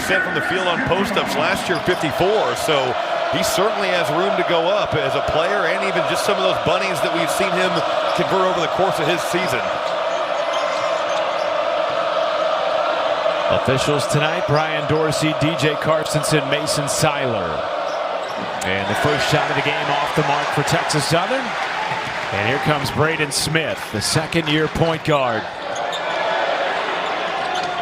from the field on post-ups. Last year, 54. So he certainly has room to go up as a player, and even just some of those bunnies that we've seen him convert over the course of his season. Officials tonight: Brian Dorsey, DJ Carstensen, Mason Seiler. And the first shot of the game off the mark for Texas Southern. And here comes Braden Smith, the second-year point guard.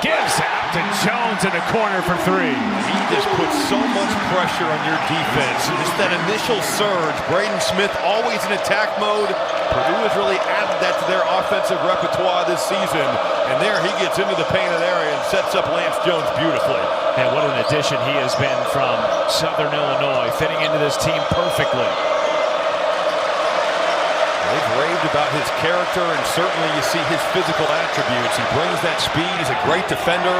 Gives out to Jones in the corner for three. He just puts so much pressure on your defense. Just that initial surge. Braden Smith always in attack mode. Purdue has really added that to their offensive repertoire this season. And there he gets into the painted area and sets up Lance Jones beautifully. And what an addition he has been from Southern Illinois, fitting into this team perfectly. They've raved about his character, and certainly you see his physical attributes. He brings that speed. He's a great defender.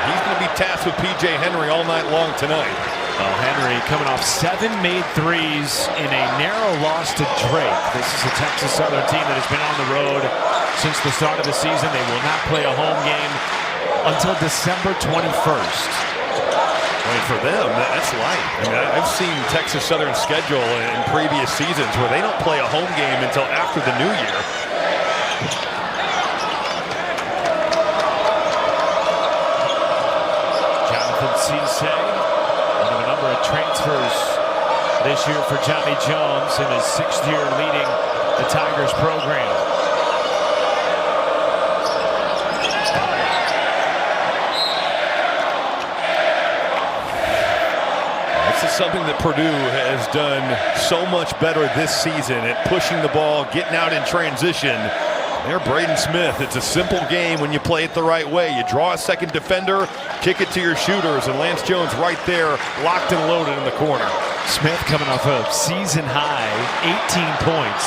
He's going to be tasked with P.J. Henry all night long tonight. Well, Henry coming off 7 made threes in a narrow loss to Drake. This is a Texas Southern team that has been on the road since the start of the season. They will not play a home game until December 21st. I mean, for them, that's light. I mean, I've seen Texas Southern's schedule in previous seasons where they don't play a home game until after the new year. Jonathan Cisse, one of a number of transfers this year for Johnny Jones in his 6th year leading the Tigers program. This is something that Purdue has done so much better this season at pushing the ball, getting out in transition. There, Braden Smith. It's a simple game when you play it the right way. You draw a second defender, kick it to your shooters, and Lance Jones right there, locked and loaded in the corner. Smith coming off a season high 18 points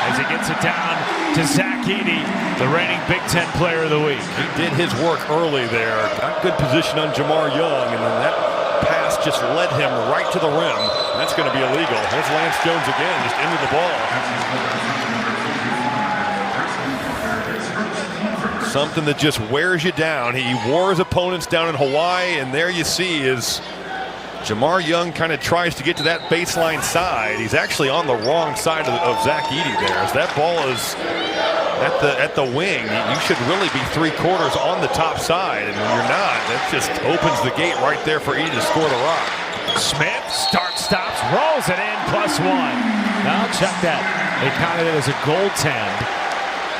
as he gets it down to Zach Edey, the reigning Big Ten Player of the Week. He did his work early there. Got good position on Jamar Young, and then that pass just led him right to the rim. That's going to be illegal. There's Lance Jones again, just into the ball. Something that just wears you down. He wore his opponents down in Hawaii, and there you see is Jamar Young kind of tries to get to that baseline side. He's actually on the wrong side of Zach Edey there. As that ball is at the wing, you should really be 3/4 on the top side, and when you're not, that just opens the gate right there for Edey to score the rock. Smith stops, rolls it in, +1. Now check that. They counted it as a goaltend,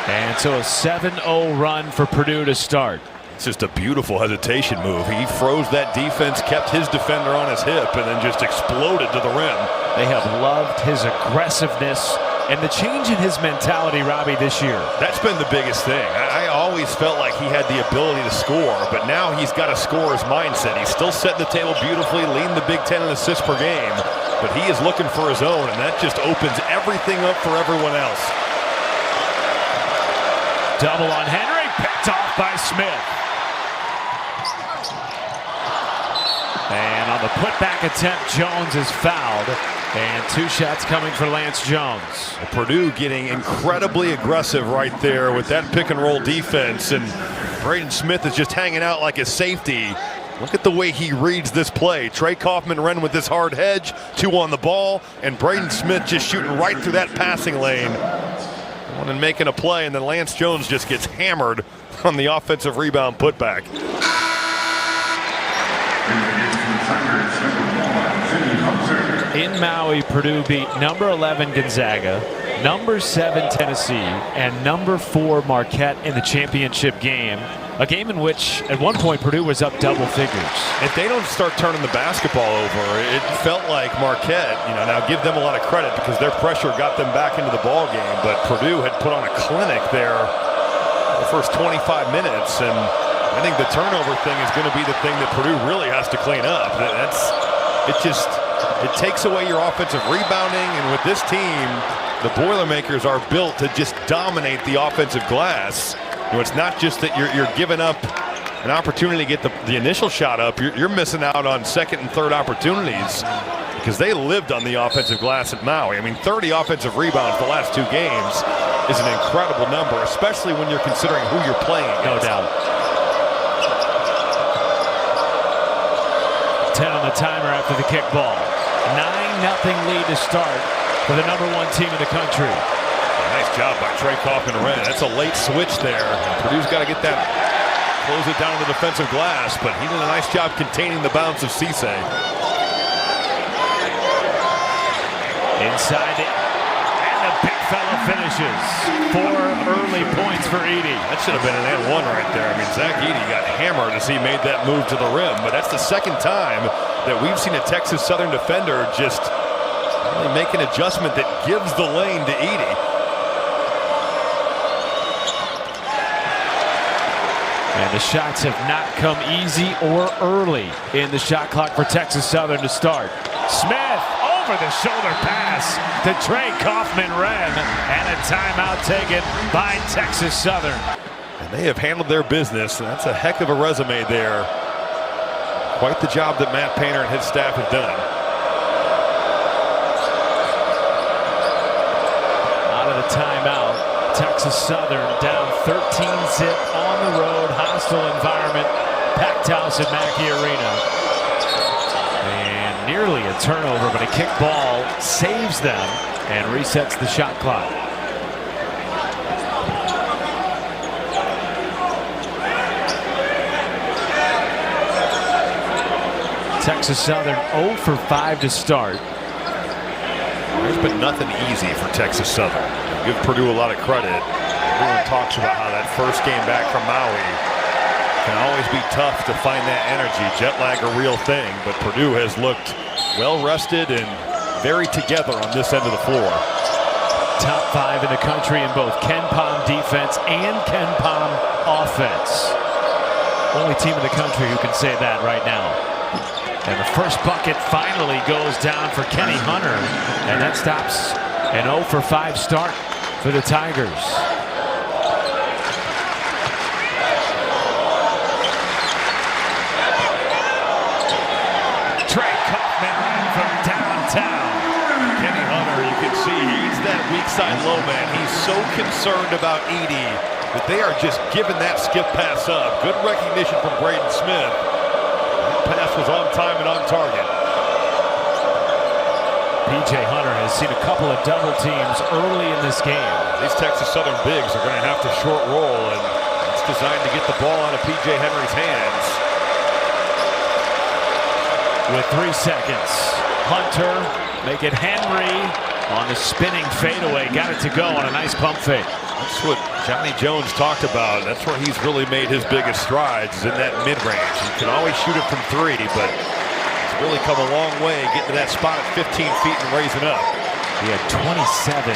and so a 7-0 run for Purdue to start. It's just a beautiful hesitation move. He froze that defense, kept his defender on his hip, and then just exploded to the rim. They have loved his aggressiveness and the change in his mentality, Robbie, this year. That's been the biggest thing. I always felt like he had the ability to score, but now he's got a scorer's mindset. He's still setting the table beautifully, leading the Big Ten in assists per game, but he is looking for his own, and that just opens everything up for everyone else. Double on Henry, picked off by Smith. And on the putback attempt, Jones is fouled. And 2 shots coming for Lance Jones. Purdue getting incredibly aggressive right there with that pick and roll defense, and Braden Smith is just hanging out like a safety. Look at the way he reads this play. Trey Kaufman running with this hard hedge, 2 on the ball, and Braden Smith just shooting right through that passing lane. And making a play, and then Lance Jones just gets hammered on the offensive rebound putback. In Maui, Purdue beat number 11 Gonzaga, number 7 Tennessee, and number 4 Marquette in the championship game. A game in which, at one point, Purdue was up double figures. If they don't start turning the basketball over, it felt like Marquette, now give them a lot of credit because their pressure got them back into the ball game, but Purdue had put on a clinic there the first 25 minutes, and I think the turnover thing is going to be the thing that Purdue really has to clean up. It takes away your offensive rebounding, and with this team, the Boilermakers are built to just dominate the offensive glass. It's not just that you're giving up an opportunity to get the initial shot up. You're missing out on second and third opportunities because they lived on the offensive glass at Maui. I mean, 30 offensive rebounds the last 2 games is an incredible number, especially when you're considering who you're playing against. No doubt. the timer after the kickball. 9-0 lead to start for the #1 team in the country. Nice job by Trey Kaufman-Renn. That's a late switch there. Purdue's got to get that, close it down to the defensive glass, but he did a nice job containing the bounce of Cisse. Inside it, and the big fella finishes. 4 early points for Edey. That should have been an and one right there. I mean, Zach Edey got hammered as he made that move to the rim, but that's the second time that we've seen a Texas Southern defender just really make an adjustment that gives the lane to Edey. And the shots have not come easy or early in the shot clock for Texas Southern to start. Smith over the shoulder pass to Trey Kaufman-Renn, and a timeout taken by Texas Southern. And they have handled their business. That's a heck of a resume there. Quite the job that Matt Painter and his staff have done. Out of the timeout, Texas Southern down 13-zip on the road, hostile environment, packed house at Mackey Arena. And nearly a turnover, but a kick ball saves them and resets the shot clock. Texas Southern 0 for 5 to start. There's been nothing easy for Texas Southern. Give Purdue a lot of credit. Everyone talks about how that first game back from Maui can always be tough to find that energy. Jet lag a real thing, but Purdue has looked well rested and very together on this end of the floor. Top 5 in the country in both KenPom defense and KenPom offense. Only team in the country who can say that right now. And the first bucket finally goes down for Kenny Hunter, and that stops an 0 for 5 start for the Tigers. Trey Kaufman-Renn from downtown. Kenny Hunter, you can see he's that weak side low man. He's so concerned about Edey that they are just giving that skip pass up. Good recognition from Braden Smith. That pass was on time and on target. PJ Hunter has seen a couple of double teams early in this game. These Texas Southern bigs are going to have to short roll, and it's designed to get the ball out of PJ Henry's hands. With 3 seconds, Hunter make it Henry on the spinning fadeaway. Got it to go on a nice pump fake. That's what Johnny Jones talked about. That's where he's really made his biggest strides, is in that mid-range. He can always shoot it from 3, but he's really come a long way getting to that spot at 15 feet and raising up. He had 27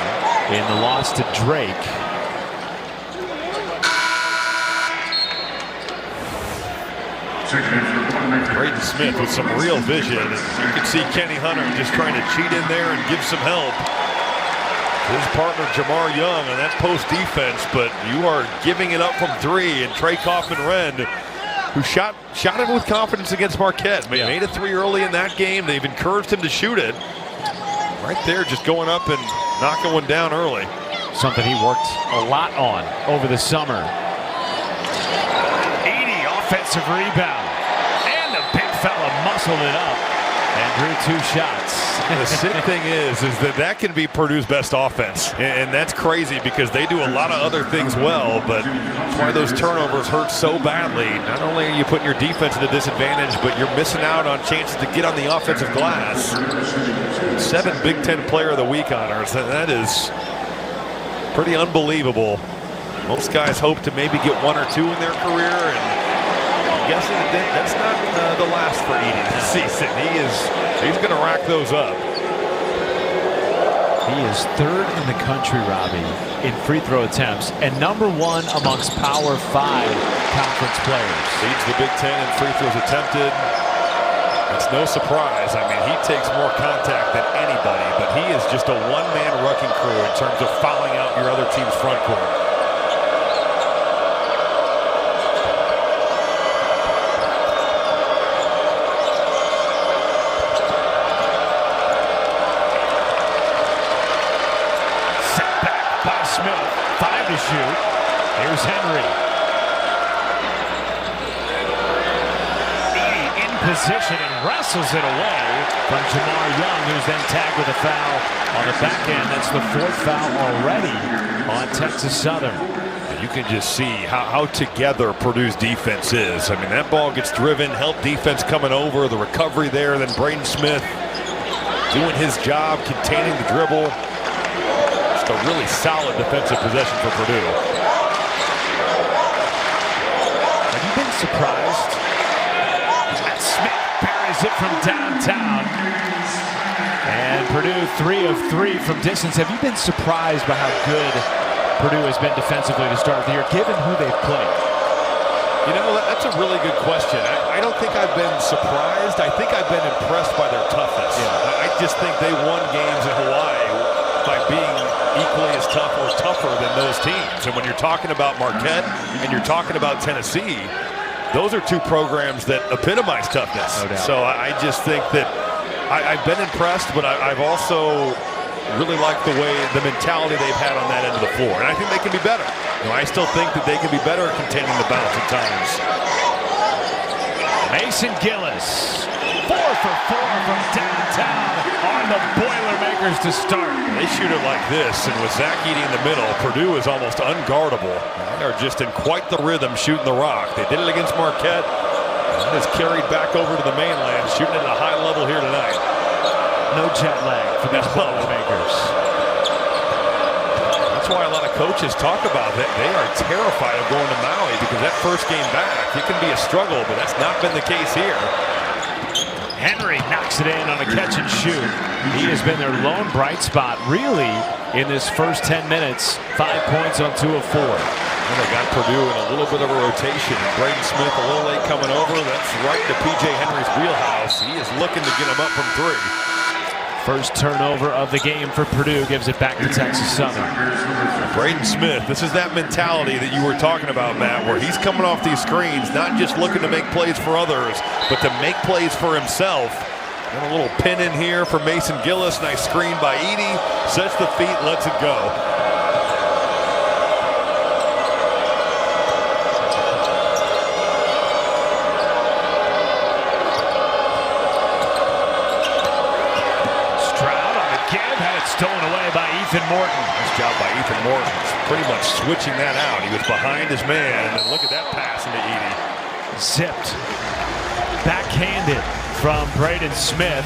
in the loss to Drake. Braden Smith with some real vision. You can see Kenny Hunter just trying to cheat in there and give some help. His partner Jamar Young on that post defense, but you are giving it up from 3, and Trey Kaufman-Renn, who shot him with confidence against Marquette. Made a 3 early in that game. They've encouraged him to shoot it. Right there, just going up and knocking one down early. Something he worked a lot on over the summer. Edey, offensive rebound. And the big fella muscled it up and drew 2 shots. The sick thing is that can be Purdue's best offense. And that's crazy because they do a lot of other things well, but that's why those turnovers hurt so badly. Not only are you putting your defense at a disadvantage, but you're missing out on chances to get on the offensive glass. 7 Big Ten Player of the Week honors. That is pretty unbelievable. Most guys hope to maybe get 1 or 2 in their career, and I'm guessing that's not the last for Edey this season. He's going to rack those up. He is 3rd in the country, Robbie, in free throw attempts, and #1 amongst Power 5 conference players. Leads the Big Ten in free throws attempted. It's no surprise. I mean, he takes more contact than anybody, but he is just a one-man wrecking crew in terms of fouling out your other team's front court. Smith, 5 to shoot. Here's Henry. Edey in position and wrestles it away from Jamar Young, who's then tagged with a foul on the back end. That's the 4th foul already on Texas Southern. You can just see how together Purdue's defense is. I mean, that ball gets driven, help defense coming over, the recovery there, then Braden Smith doing his job, containing the dribble. Just a really solid defensive possession for Purdue. Have you been surprised? Smith parries it from downtown. And Purdue 3 of 3 from distance. Have you been surprised by how good Purdue has been defensively to start the year, given who they've played? You know, that's a really good question. I don't think I've been surprised. I think I've been impressed by their toughness. Yeah. I just think they won games in Hawaii by being equally as tough or tougher than those teams. And when you're talking about Marquette and you're talking about Tennessee, those are 2 programs that epitomize toughness. No doubt. So I just think that I've been impressed, but I've also really liked the mentality they've had on that end of the floor. And I think they can be better. You know, I still think that they can be better at containing the bounce at times. Mason Gillis, 4 for 4 from downtown on the Boilermakers to start. They shoot it like this, and with Zach Edey in the middle, Purdue is almost unguardable. They're just in quite the rhythm shooting the rock. They did it against Marquette. That is carried back over to the mainland, shooting at a high level here tonight. No jet lag for these Boilermakers. That's why a lot of coaches talk about that. They are terrified of going to Maui because that first game back, it can be a struggle, but that's not been the case here. Henry knocks it in on a catch and shoot. He has been their lone bright spot, really, in this first 10 minutes. 5 points on 2 of 4. And they got Purdue in a little bit of a rotation. Braden Smith a little late coming over. That's right to P.J. Henry's wheelhouse. He is looking to get him up from 3. First turnover of the game for Purdue gives it back to Texas Southern. Braden Smith, this is that mentality that you were talking about, Matt, where he's coming off these screens, not just looking to make plays for others, but to make plays for himself. And a little pin in here for Mason Gillis. Nice screen by Edey. Sets the feet, lets it go. Stolen away by Ethan Morton. Nice job by Ethan Morton. Pretty much switching that out. He was behind his man, and then look at that pass into Edey. Zipped. Backhanded from Braden Smith.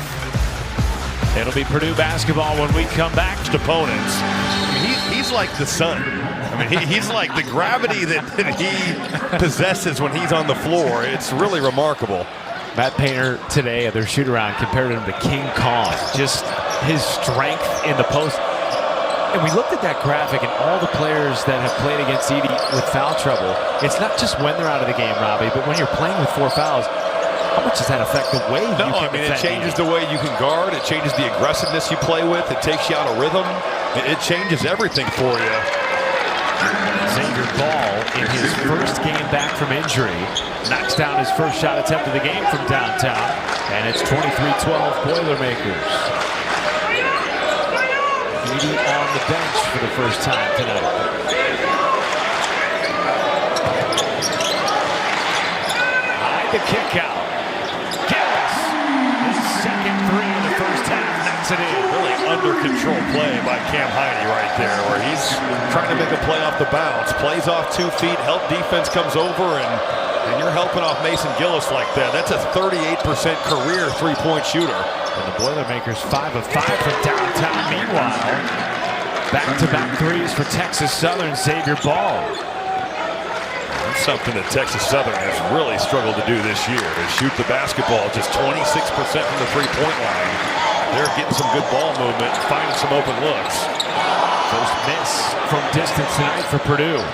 It'll be Purdue basketball when we come back. Opponents. I mean, he's like the sun. I mean, he's like the gravity that he possesses when he's on the floor. It's really remarkable. Matt Painter today at their shoot-around compared him to King Kong. Just his strength in the post. And we looked at that graphic and all the players that have played against Edey with foul trouble. It's not just when they're out of the game, Robbie, but when you're playing with 4 fouls, how much does that affect the way you can it changes the way you can guard. It changes the aggressiveness you play with. It takes you out of rhythm. It changes everything for you. Xavier Ball, in his first game back from injury, knocks down his first shot attempt of the game from downtown, and it's 23-12 Boilermakers. Edey on the bench for the first time tonight. High the kick out. Gillis, his second 3 in the first half, knocks it in. Really under control play by Cam Heide right there, where he's trying to make a play off the bounce. Plays off 2 feet, help defense comes over, and you're helping off Mason Gillis like that. That's a 38% career 3-point shooter. And the Boilermakers 5 of 5 from downtown. Meanwhile, back-to-back threes for Texas Southern, Xavier Ball. That's something that Texas Southern has really struggled to do this year. They shoot the basketball just 26% from the 3-point line. They're getting some good ball movement, finding some open looks. First miss from distance tonight for Purdue.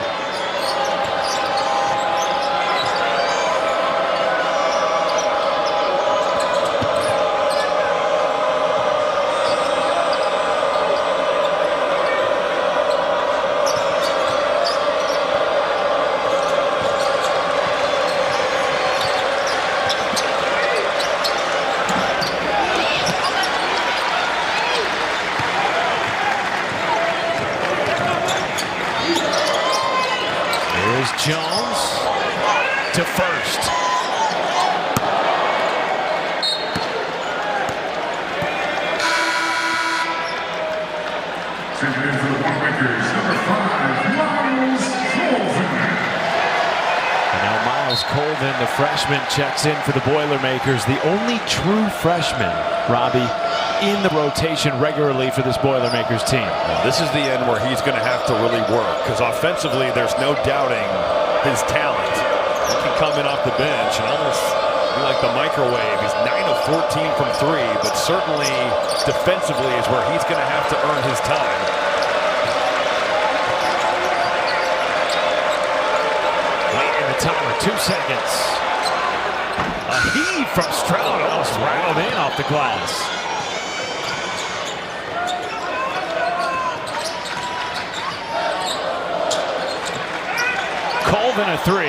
Colvin, the freshman, checks in for the Boilermakers. The only true freshman, Robbie, in the rotation regularly for this Boilermakers team. Now, this is the end where he's going to have to really work, because offensively there's no doubting his talent. He can come in off the bench and almost be like the microwave. He's 9 of 14 from 3, but certainly defensively is where he's going to have to earn his time. Late in the timer, 2 seconds. A heave from Stroud, almost rattled in off the glass. Colvin a 3.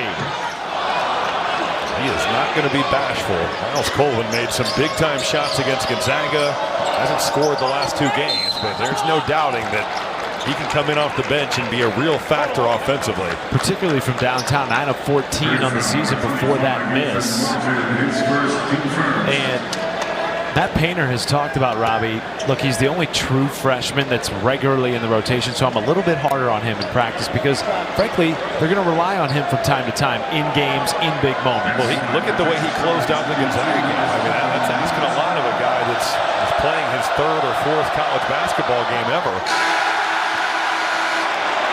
He is not going to be bashful. Miles Colvin made some big-time shots against Gonzaga. Hasn't scored the last 2 games, but there's no doubting that he can come in off the bench and be a real factor offensively. Particularly from downtown, 9 of 14 on the season before that miss. And Matt Painter has talked about, Robbie, look, he's the only true freshman that's regularly in the rotation, so I'm a little bit harder on him in practice because, frankly, they're going to rely on him from time to time in games, in big moments. Well, look at the way he closed out the Gonzaga game. I mean, that's asking a lot of a guy that's playing his 3rd or 4th college basketball game ever.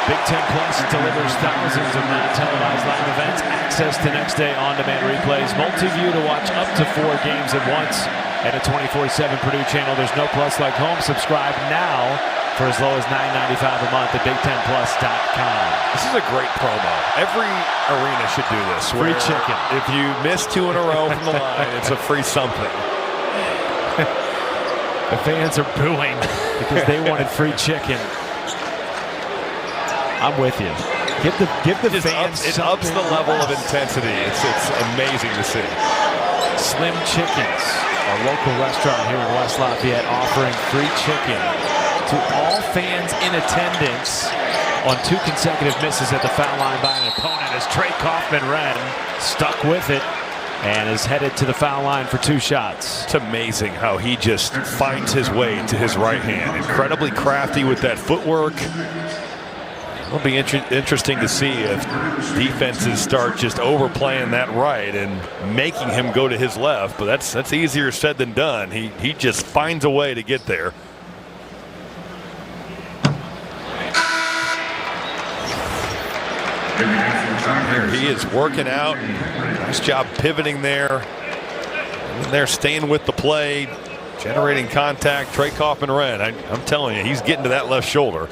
Big Ten Plus delivers thousands of non-televised live events, access to next-day on-demand replays, multi-view to watch up to 4 games at once, and a 24/7 Purdue channel. There's no plus like home. Subscribe now for as low as $9.95 a month at BigTenPlus.com. This is a great promo. Every arena should do this. Free chicken. If you miss 2 in a row from the line, it's a free something. The fans are booing because they wanted free chicken. I'm with you. Give the fans. It ups the level of intensity. It's amazing to see. Slim Chickens, our local restaurant here in West Lafayette, offering free chicken to all fans in attendance on 2 consecutive misses at the foul line by an opponent as Trey Kaufman-Renn stuck with it and is headed to the foul line for 2 shots. It's amazing how he just finds his way to his right hand. Incredibly crafty with that footwork. It'll be interesting to see if defenses start just overplaying that right and making him go to his left, but that's easier said than done. He just finds a way to get there. Here he is working out, and nice job pivoting there. And they're staying with the play, generating contact. Trey Kaufman-Renn, I'm telling you, he's getting to that left shoulder.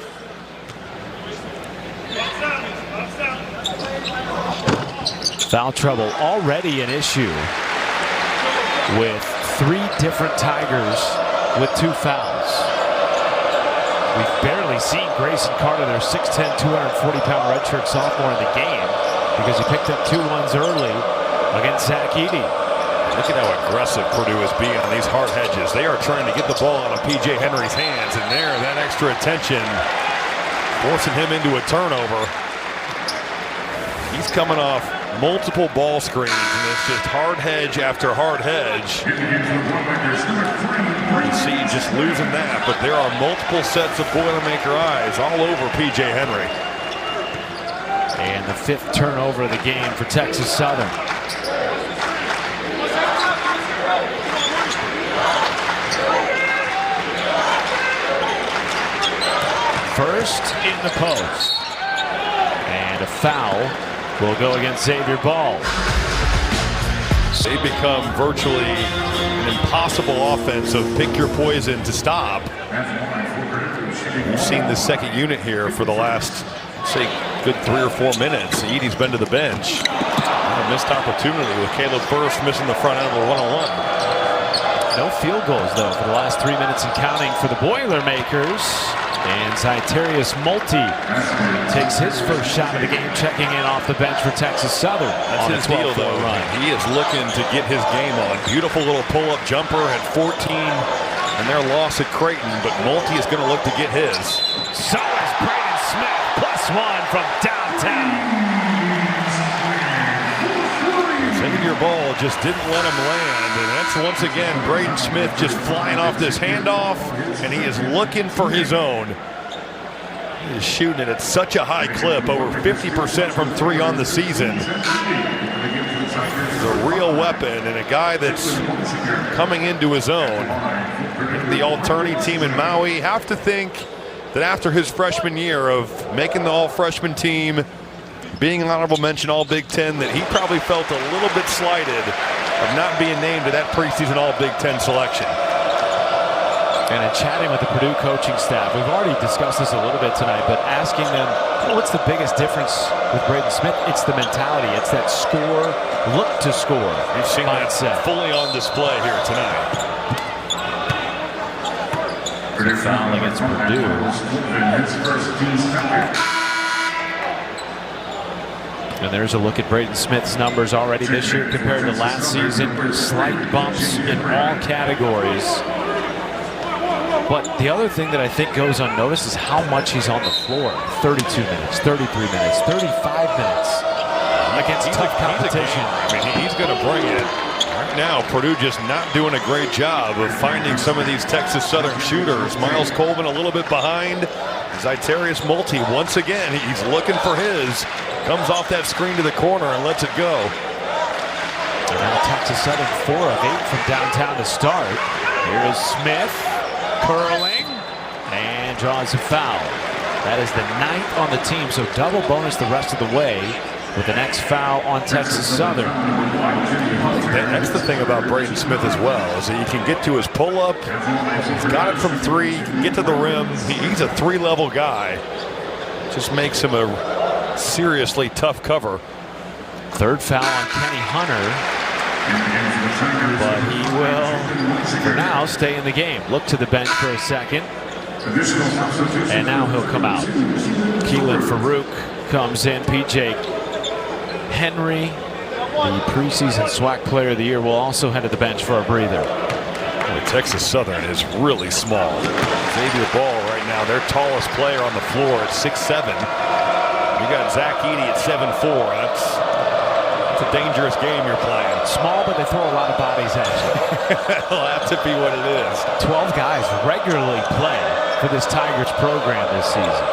Foul trouble already an issue with 3 different Tigers with 2 fouls. We've barely seen Grayson Carter, their 6'10", 240-pound redshirt sophomore in the game because he picked up 2 ones early against Zach Edey. Look at how aggressive Purdue is being on these hard hedges. They are trying to get the ball out of P.J. Henry's hands, and there, that extra attention forcing him into a turnover. He's coming off multiple ball screens, and it's just hard hedge after hard hedge. You see just losing that, but there are multiple sets of Boilermaker eyes all over P.J. Henry. And the 5th turnover of the game for Texas Southern. First in the post. And a foul will go against Xavier Ball. They become virtually an impossible offense of pick your poison to stop. We've seen the second unit here for the last, say, good 3 or 4 minutes. Edey's been to the bench. A missed opportunity with Caleb First missing the front end of the one-on-one. No field goals, though, for the last 3 minutes and counting for the Boilermakers. And Zyterius Multi takes his first shot of the game, checking in off the bench for Texas Southern. That's his deal, though. He is looking to get his game on. Beautiful little pull-up jumper at 14 and their loss at Creighton, but Multi is going to look to get his. So is Braden Smith, +1 from downtown. Xavier Ball just didn't let him land, and that's once again Braden Smith just flying off this handoff, and he is looking for his own. He is shooting it at such a high clip, over 50% from 3 on the season. a real weapon and a guy that's coming into his own. The Alternate team in Maui have to think that after his freshman year of making the all-freshman team, being an honorable mention All-Big Ten, that he probably felt a little bit slighted of not being named to that preseason All-Big Ten selection. And in chatting with the Purdue coaching staff, we've already discussed this a little bit tonight, but asking them, what's the biggest difference with Braden Smith? It's the mentality. It's that score, look to score. You've seen that fully on display here tonight. Foul against Purdue. And there's a look at Braden Smith's numbers already this year compared to last season. Slight bumps in all categories. But the other thing that I think goes unnoticed is how much he's on the floor. 32 minutes, 33 minutes, 35 minutes against tough competition. I mean, he's going to bring it. Right now, Purdue just not doing a great job of finding some of these Texas Southern shooters. Miles Colvin a little bit behind. Zyterius Multi once again, he's looking for his. Comes off that screen to the corner and lets it go. And now Texas Southern 4 of 8 from downtown to start. Here is Smith. Curling and draws a foul. That is the 9th on the team, so double bonus the rest of the way with the next foul on Texas Southern. That's the thing about Braden Smith as well, is that he can get to his pull-up. He's got it from 3, get to the rim. He's a 3-level guy. Just makes him a seriously tough cover. Third foul on Kenny Hunter. But he will, for now, stay in the game. Look to the bench for a second. And now he'll come out. Keelan Farouk comes in. PJ Henry, the preseason SWAC Player of the Year, will also head to the bench for a breather. Boy, Texas Southern is really small. Xavier Ball right now, their tallest player on the floor at 6'7". You got Zach Edey at 7'4". That's a dangerous game you're playing. Small, but they throw a lot of bodies at you. That'll have to be what it is. 12 guys regularly play for this Tigers program this season.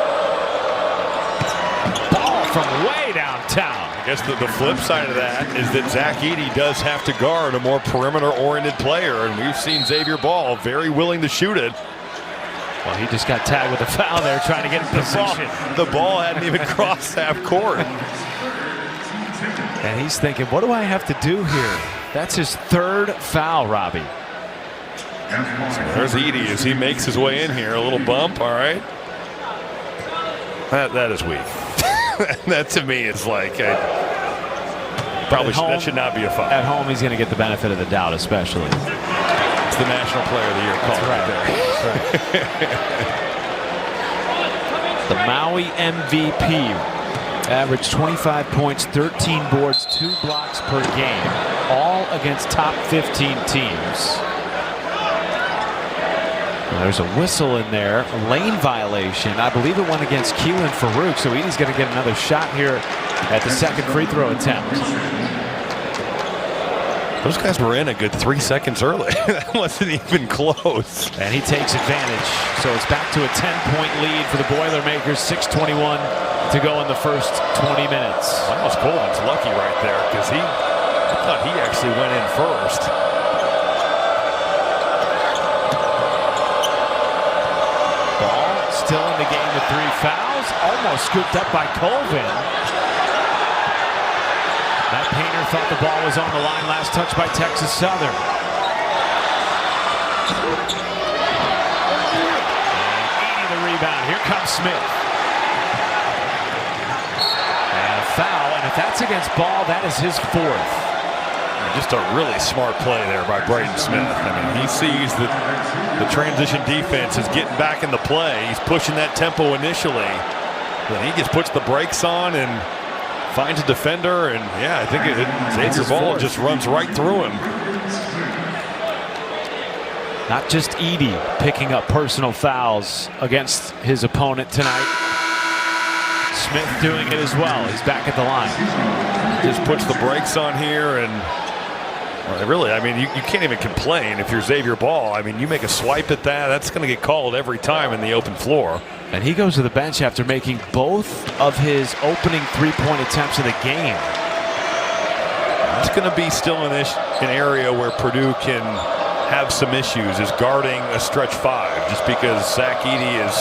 Ball from way downtown. I guess the flip side of that is that Zach Edey does have to guard a more perimeter-oriented player, and we've seen Xavier Ball very willing to shoot it. Well, he just got tagged with a foul there trying to get in position. The ball hadn't even crossed half court. And he's thinking, what do I have to do here? That's his 3rd foul, Robbie. So there's Edey as he makes his way in here. A little bump, all right. That is weak. That to me is like, that should not be a foul. At home, he's going to get the benefit of the doubt, especially. It's the National Player of the Year call right there. That's right. The Maui MVP. Averaged 25 points, 13 boards, 2 blocks per game, all against top 15 teams. Well, there's a whistle in there, a lane violation. I believe it went against Keelan Farouk, so Edey's going to get another shot here at the second free throw attempt. Those guys were in a good 3 seconds early. That wasn't even close. And he takes advantage. So it's back to a 10-point lead for the Boilermakers. 6:21 to go in the first 20 minutes. Miles Colvin's lucky right there because I thought he actually went in first. Ball still in the game with 3 fouls. Almost scooped up by Colvin. Matt Painter thought the ball was on the line. Last touch by Texas Southern. And Edey the rebound. Here comes Smith. And a foul. And if that's against Ball, that is his 4th. Just a really smart play there by Braden Smith. I mean, he sees that the transition defense is getting back in the play. He's pushing that tempo initially. Then he just puts the brakes on and finds a defender, and yeah, I think Xavier Ball just runs right through him. Not just Edey picking up personal fouls against his opponent tonight. Smith doing it as well. He's back at the line. Just puts the brakes on here, and really, I mean, you can't even complain if you're Xavier Ball. I mean, you make a swipe at that, that's going to get called every time in the open floor. And he goes to the bench after making both of his opening 3-point attempts of the game. It's going to be still an area where Purdue can have some issues, is guarding a stretch five, just because Zach Edey is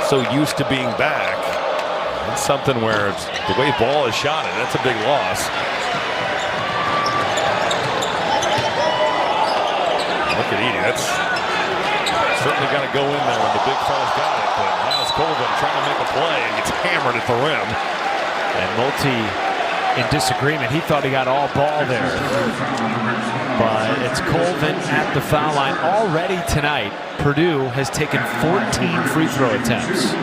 so used to being back. It's something where it's the way ball is shot, that's a big loss. Look at Edey. That's certainly got to go in there when the big fella's got it. But Miles Colvin trying to make a play and gets hammered at the rim. And Multi in disagreement. He thought he got all ball there. But it's Colvin at the foul line. Already tonight, Purdue has taken 14 free throw attempts.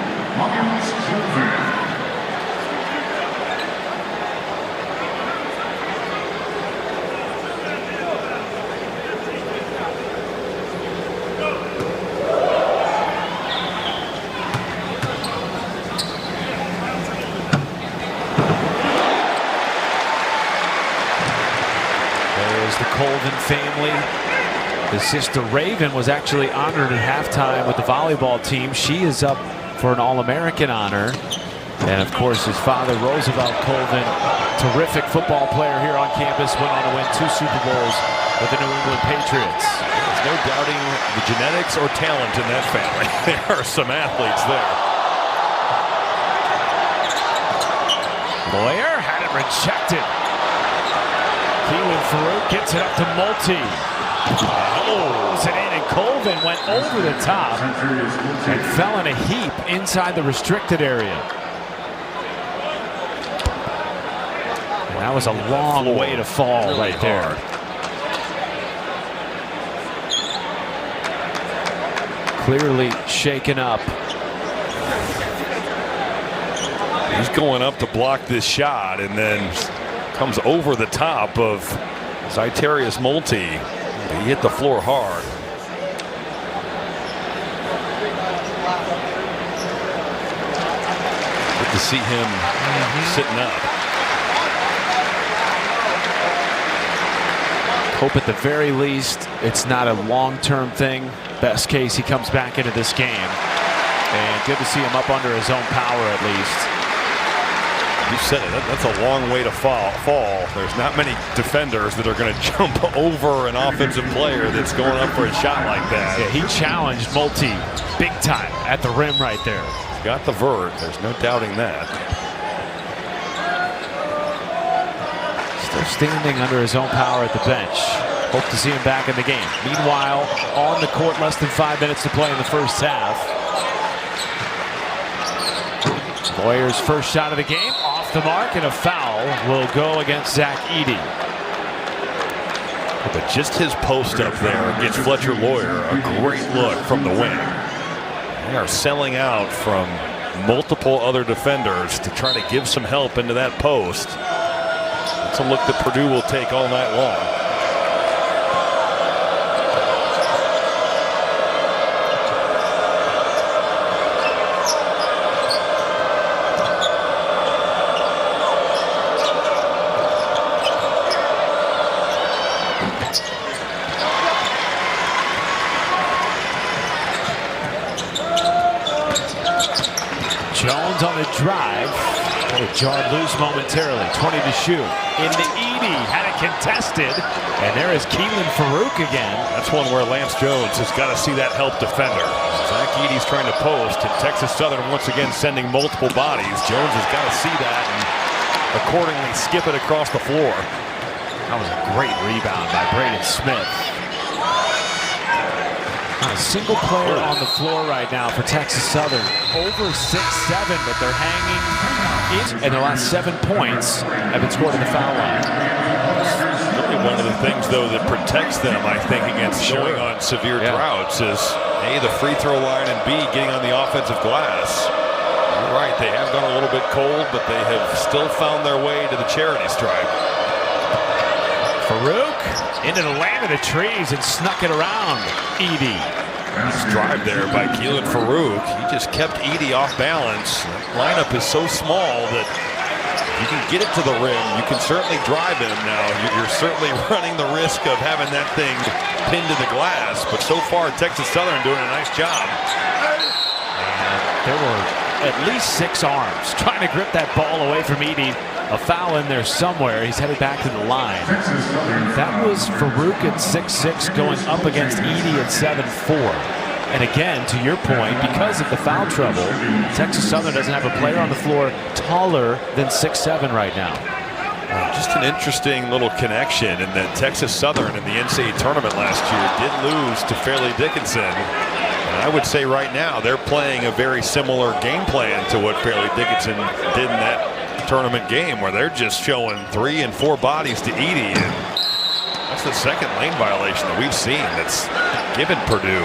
The Colvin family. His sister Raven was actually honored at halftime with the volleyball team. She is up for an All-American honor. And of course his father, Roosevelt Colvin, terrific football player here on campus, went on to win 2 Super Bowls with the New England Patriots. There's no doubting the genetics or talent in that family. There are some athletes there. Lawyer had it rejected. Keelan Farouk gets it up to Multi. Throws it in, and Colvin went over the top and fell in a heap inside the restricted area. And that was a long way to fall really right there. Clearly shaken up. He's going up to block this shot and then comes over the top of Zyterius Multi. He hit the floor hard. Good to see him sitting up. Hope at the very least it's not a long-term thing. Best case, he comes back into this game. And good to see him up under his own power at least. You said it. That's a long way to fall. There's not many defenders that are going to jump over an offensive player that's going up for a shot like that. Yeah, he challenged Multi big time at the rim right there. He's got the vert. There's no doubting that. Still standing under his own power at the bench. Hope to see him back in the game. Meanwhile, on the court, less than 5 minutes to play in the first half. Lawyer's first shot of the game, off the mark, and a foul will go against Zach Edey. But just his post up there against Fletcher Lawyer, a great look from the wing. They are selling out from multiple other defenders to try to give some help into that post. That's a look that Purdue will take all night long. Jones on the drive. Got it jarred loose momentarily. 20 to shoot. Into Edey. Had it contested. And there is Keelan Farouk again. That's one where Lance Jones has got to see that help defender. Zach Edey's trying to post, and Texas Southern once again sending multiple bodies. Jones has got to see that and accordingly skip it across the floor. That was a great rebound by Braden Smith. Not a single player on the floor right now for Texas Southern. Over 6'7", but they're hanging in. And the last 7 points have been scored in the foul line. Really one of the things, though, that protects them, I think, against going on severe droughts is, A, the free throw line, and B, getting on the offensive glass. You're right, they have gone a little bit cold, but they have still found their way to the charity stripe. Farouk into the land of the trees and snuck it around Edey. Nice drive there by Keelan Farouk. He just kept Edey off balance. That lineup is so small that you can get it to the rim. You can certainly drive him now. You're certainly running the risk of having that thing pinned to the glass. But so far, Texas Southern doing a nice job. There were at least 6 arms trying to grip that ball away from Edey. A foul in there somewhere. He's headed back to the line. That was Farouk at 6'6", going up against Edey at 7'4". And again, to your point, because of the foul trouble, Texas Southern doesn't have a player on the floor taller than 6'7" right now. Just an interesting little connection in that Texas Southern in the NCAA tournament last year did lose to Fairleigh Dickinson. And I would say right now they're playing a very similar game plan to what Fairleigh Dickinson did in that tournament game, where they're just showing 3 and 4 bodies to Edey. And that's the second lane violation that we've seen that's given Purdue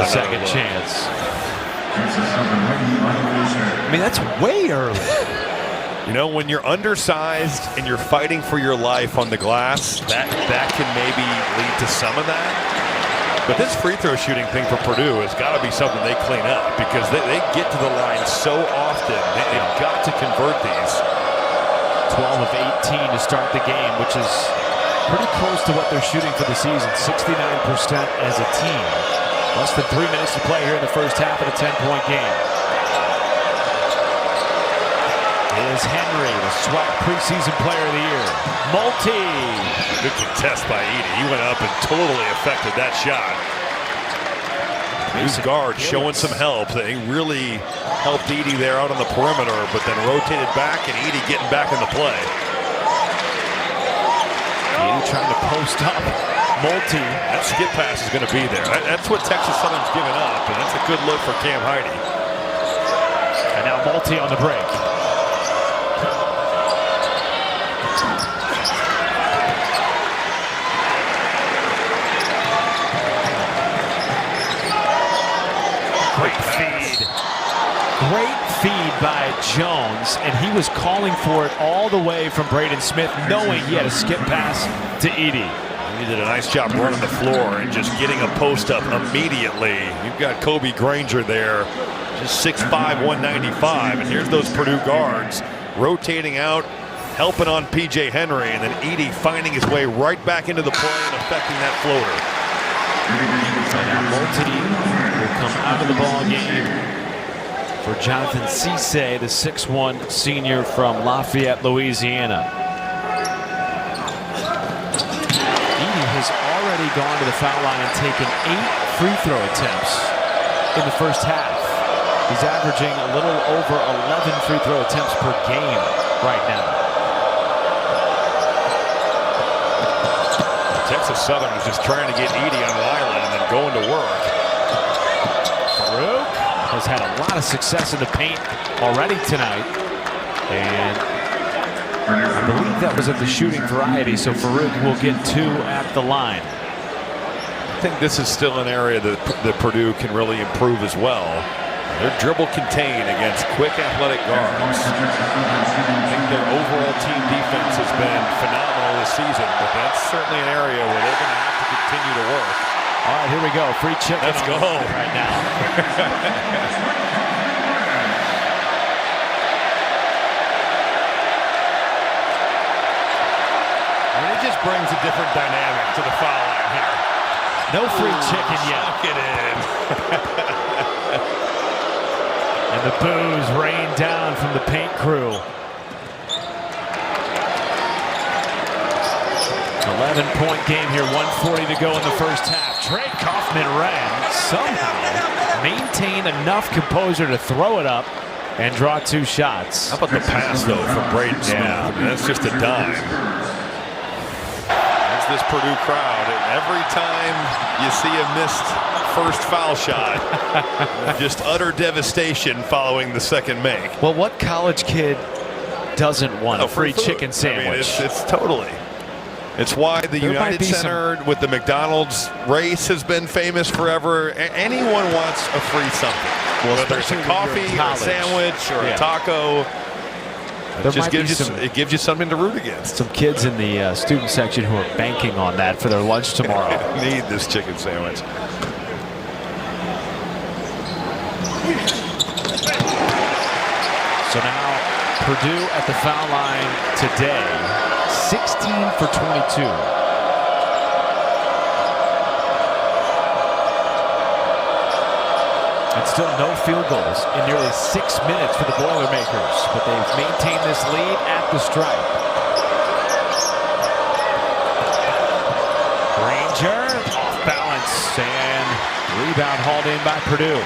a second chance. I mean, that's way early. You know, when you're undersized and you're fighting for your life on the glass, that can maybe lead to some of that. But this free throw shooting thing for Purdue has got to be something they clean up, because they get to the line so often. They've got to convert these. 12 of 18 to start the game, which is pretty close to what they're shooting for the season. 69% as a team. Less than 3 minutes to play here in the first half of a 10-point game. Is Henry, the SWAC preseason player of the year. Multi. Good contest by Edey. He went up and totally affected that shot. His guard showing some help. They really helped Edey there out on the perimeter, but then rotated back, and Edey getting back in the play. Edey trying to post up. Multi. That skip pass is going to be there. That's what Texas Southern's given up, and that's a good look for Cam Heide. And now Multi on the break. Great feed by Jones, and he was calling for it all the way from Braden Smith, knowing he had a skip pass to Edey. He did a nice job running the floor and just getting a post up immediately. You've got Kobe Granger there, just 6'5", 195, and here's those Purdue guards rotating out, helping on P.J. Henry, and then Edey finding his way right back into the play and affecting that floater. And now Multi will come out of the ball game for Jonathan Cisse, the 6'1" senior from Lafayette, Louisiana. Edey has already gone to the foul line and taken 8 free throw attempts in the first half. He's averaging a little over 11 free throw attempts per game right now. Texas Southern is just trying to get Edey on an island and then going to work. Farouk has had a lot of success in the paint already tonight, and I believe that was of the shooting variety, so Farouk will get 2 at the line. I think this is still an area that Purdue can really improve as well. Their dribble contain against quick athletic guards. I think their overall team defense has been phenomenal this season, but that's certainly an area where they're going to have to continue to work. All right, here we go. Free chicken. Let's go right now. It just brings a different dynamic to the foul line here. No free chicken yet. Lock it in. And the boos rain down from the paint crew. 11-point game here, 1:40 to go in the first half. Trey Kaufman-Renn somehow maintain enough composure to throw it up and draw 2 shots. How about the pass, though, from Braden Smith? Yeah. I mean, that's just a dime. That's this Purdue crowd. And every time you see a missed first foul shot, just utter devastation following the second make. Well, what college kid doesn't want a free food. chicken sandwich? I mean, it's totally. It's why the United Center with the McDonald's race has been famous forever. Anyone wants a free something. Well, whether it's a coffee, or a sandwich, or a taco. It gives you something to root against. Some kids in the student section who are banking on that for their lunch tomorrow. Need this chicken sandwich. So now Purdue at the foul line today. 16 for 22. It's still no field goals in nearly 6 minutes for the Boilermakers, but they've maintained this lead at the stripe. Granger off balance and rebound hauled in by Purdue.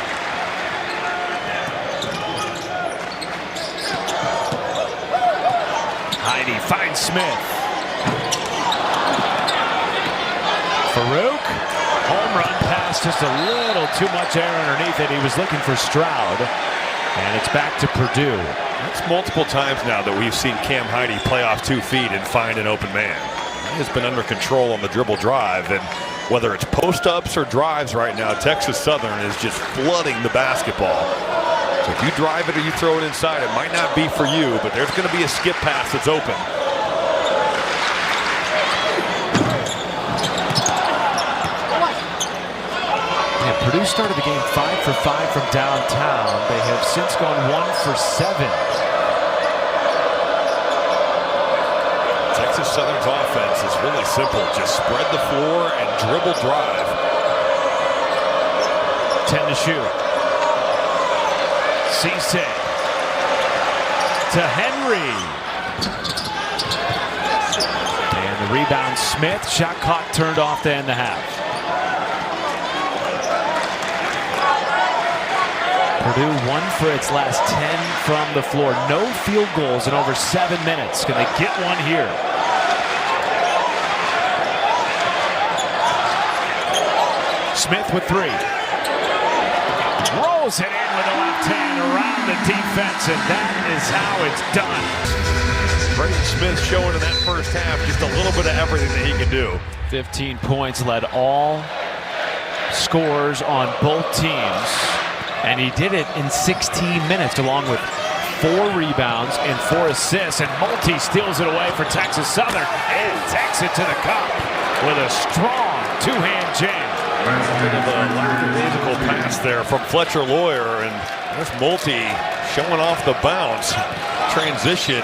Edey finds Smith. Farouk, home run pass, just a little too much air underneath it. He was looking for Stroud, and it's back to Purdue. It's multiple times now that we've seen Cam Edey play off 2 feet and find an open man. He has been under control on the dribble drive, and whether it's post-ups or drives right now, Texas Southern is just flooding the basketball. So if you drive it or you throw it inside, it might not be for you, but there's going to be a skip pass that's open. Purdue started the game 5 for 5 from downtown. They have since gone 1 for 7. Texas Southern's offense is really simple. Just spread the floor and dribble drive. 10 to shoot. Cisse to Henry. And the rebound, Smith. Shot clock turned off to end the half. Purdue 1 for its last 10 from the floor. No field goals in over 7 minutes. Can they get one here? Smith with 3. Rolls it in with the left hand around the defense, and that is how it's done. Braden Smith showing in that first half just a little bit of everything that he can do. 15 points, led all scores on both teams. And he did it in 16 minutes, along with 4 rebounds and 4 assists. And Multi steals it away for Texas Southern and takes it to the cup with a strong 2-hand jam. Bit of a lackadaisical pass there from Fletcher Lawyer, and there's Multi showing off the bounce. Transition,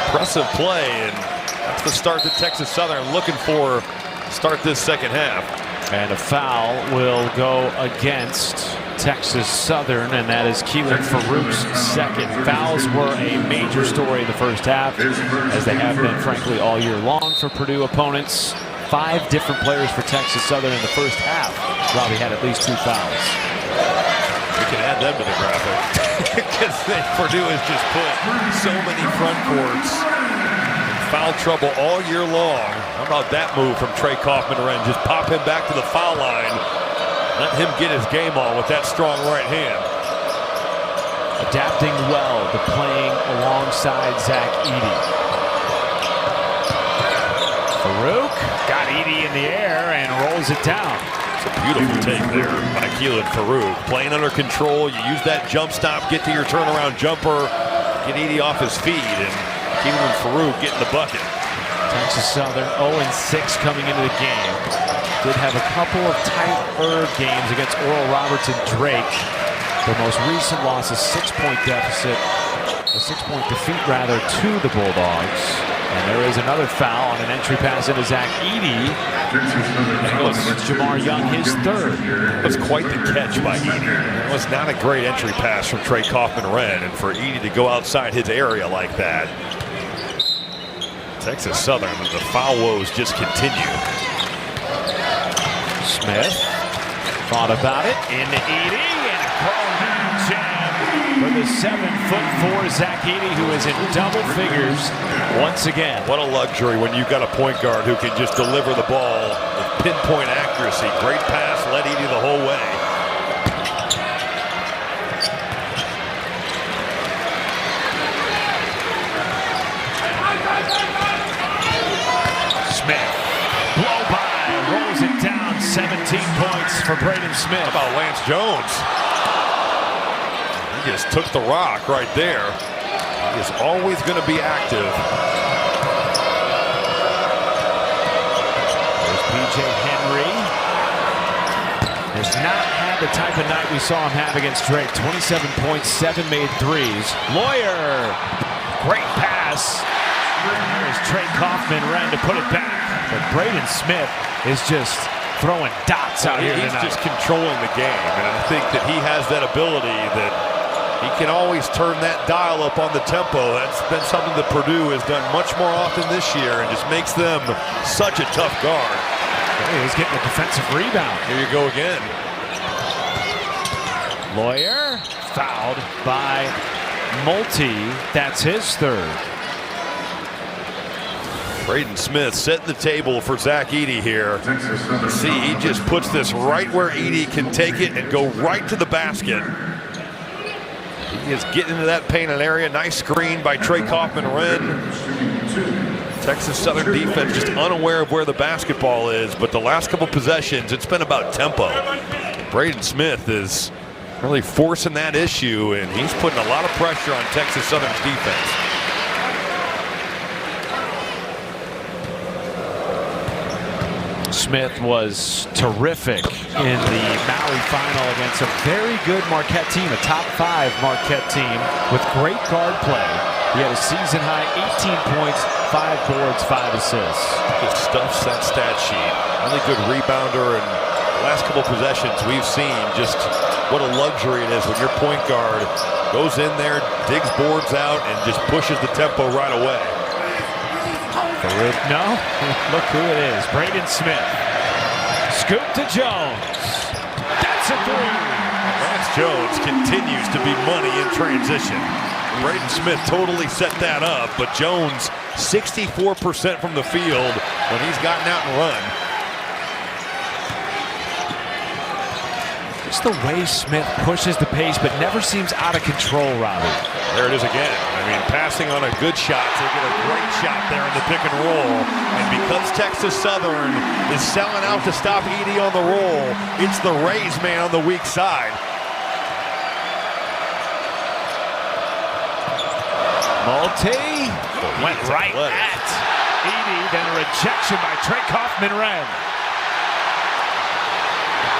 impressive play, and that's the start that Texas Southern looking for to start this second half. And a foul will go against Texas Southern, and that is Keelan Farouk's second. Fouls were a major story in the first half, as they have been, frankly, all year long for Purdue opponents. 5 different players for Texas Southern in the first half. Robbie had at least 2 fouls. We can add them to the graphic, because Purdue has just put so many front courts in foul trouble all year long. How about that move from Trey Kaufman-Renn? Just pop him back to the foul line. Let him get his game on with that strong right hand. Adapting well to playing alongside Zach Edey. Farouk got Edey in the air and rolls it down. It's a beautiful take there by Keelan Farouk. Playing under control, you use that jump stop, get to your turnaround jumper, get Edey off his feet, and Keelan Farouk getting the bucket. Texas Southern 0-6 coming into the game. Did have a couple of tighter games against Oral Roberts and Drake. Their most recent loss, a 6-point deficit, a 6-point defeat rather, to the Bulldogs. And there is another foul on an entry pass into Zach Edey. That goes against Jamar Young, his 3rd. That was quite the catch by Edey. That was not a great entry pass from Trey Kaufman-Renn, and for Edey to go outside his area like that. Texas Southern, the foul woes just continue. Smith thought about it into Edey, and a call-down jam for the 7'4" Zach Edey, who is in double figures once again. What a luxury when you've got a point guard who can just deliver the ball with pinpoint accuracy. Great pass, led Edey the whole way. Smith, blow by, rolls it down. 17 points for Braden Smith. How about Lance Jones? He just took the rock right there. He is always going to be active. There's PJ Henry. Has not had the type of night we saw him have against Drake. 27 points, 7 made threes. Lawyer, great pass. There's Trey Kaufman-Renn to put it back. But Braden Smith is just throwing dots out here He's tonight. just controlling the game, and I think that he has that ability that he can always turn that dial up on the tempo. That's been something that Purdue has done much more often this year and just makes them such a tough guard. He's getting a defensive rebound. Here you go again. Lawyer fouled by Multi. That's his third. Braden Smith setting the table for Zach Edey here. See, he just puts this right where Edey can take it and go right to the basket. He is getting into that painted area. Nice screen by Trey Kaufman-Renn. Texas Southern defense just unaware of where the basketball is, but the last couple possessions, it's been about tempo. Braden Smith is really forcing that issue, and he's putting a lot of pressure on Texas Southern's defense. Smith was terrific in the Maui final against a very good Marquette team, a top 5 Marquette team with great guard play. He had a season high 18 points, 5 boards, 5 assists. Just stuffs that stat sheet. Really good rebounder, and the last couple possessions we've seen just what a luxury it is when your point guard goes in there, digs boards out, and just pushes the tempo right away. No, look who it is. Braden Smith. Scoop to Jones. That's a three. Lance Jones continues to be money in transition. Braden Smith totally set that up, but Jones 64% from the field when he's gotten out and run. Just the way Smith pushes the pace, but never seems out of control, Robbie. There it is again. I mean, passing on a good shot. They get a great shot there in the pick and roll. And because Texas Southern is selling out to stop Edey on the roll, it's the Rays man on the weak side. Multi went right at Edey, then a rejection by Trey Kaufman-Renn.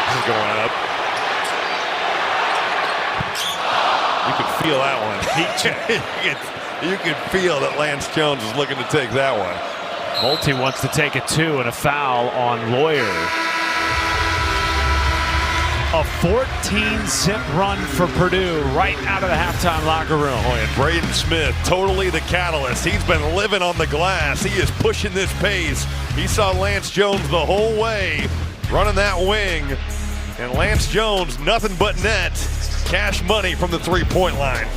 This is going up. You can feel that one. You can feel that Lance Jones is looking to take that one. Multi wants to take a 2 and a foul on Lawyer. A 14-zip run for Purdue right out of the halftime locker room. Oh, and Braden Smith, totally the catalyst. He's been living on the glass. He is pushing this pace. He saw Lance Jones the whole way running that wing. And Lance Jones, nothing but net. Cash money from the three-point line.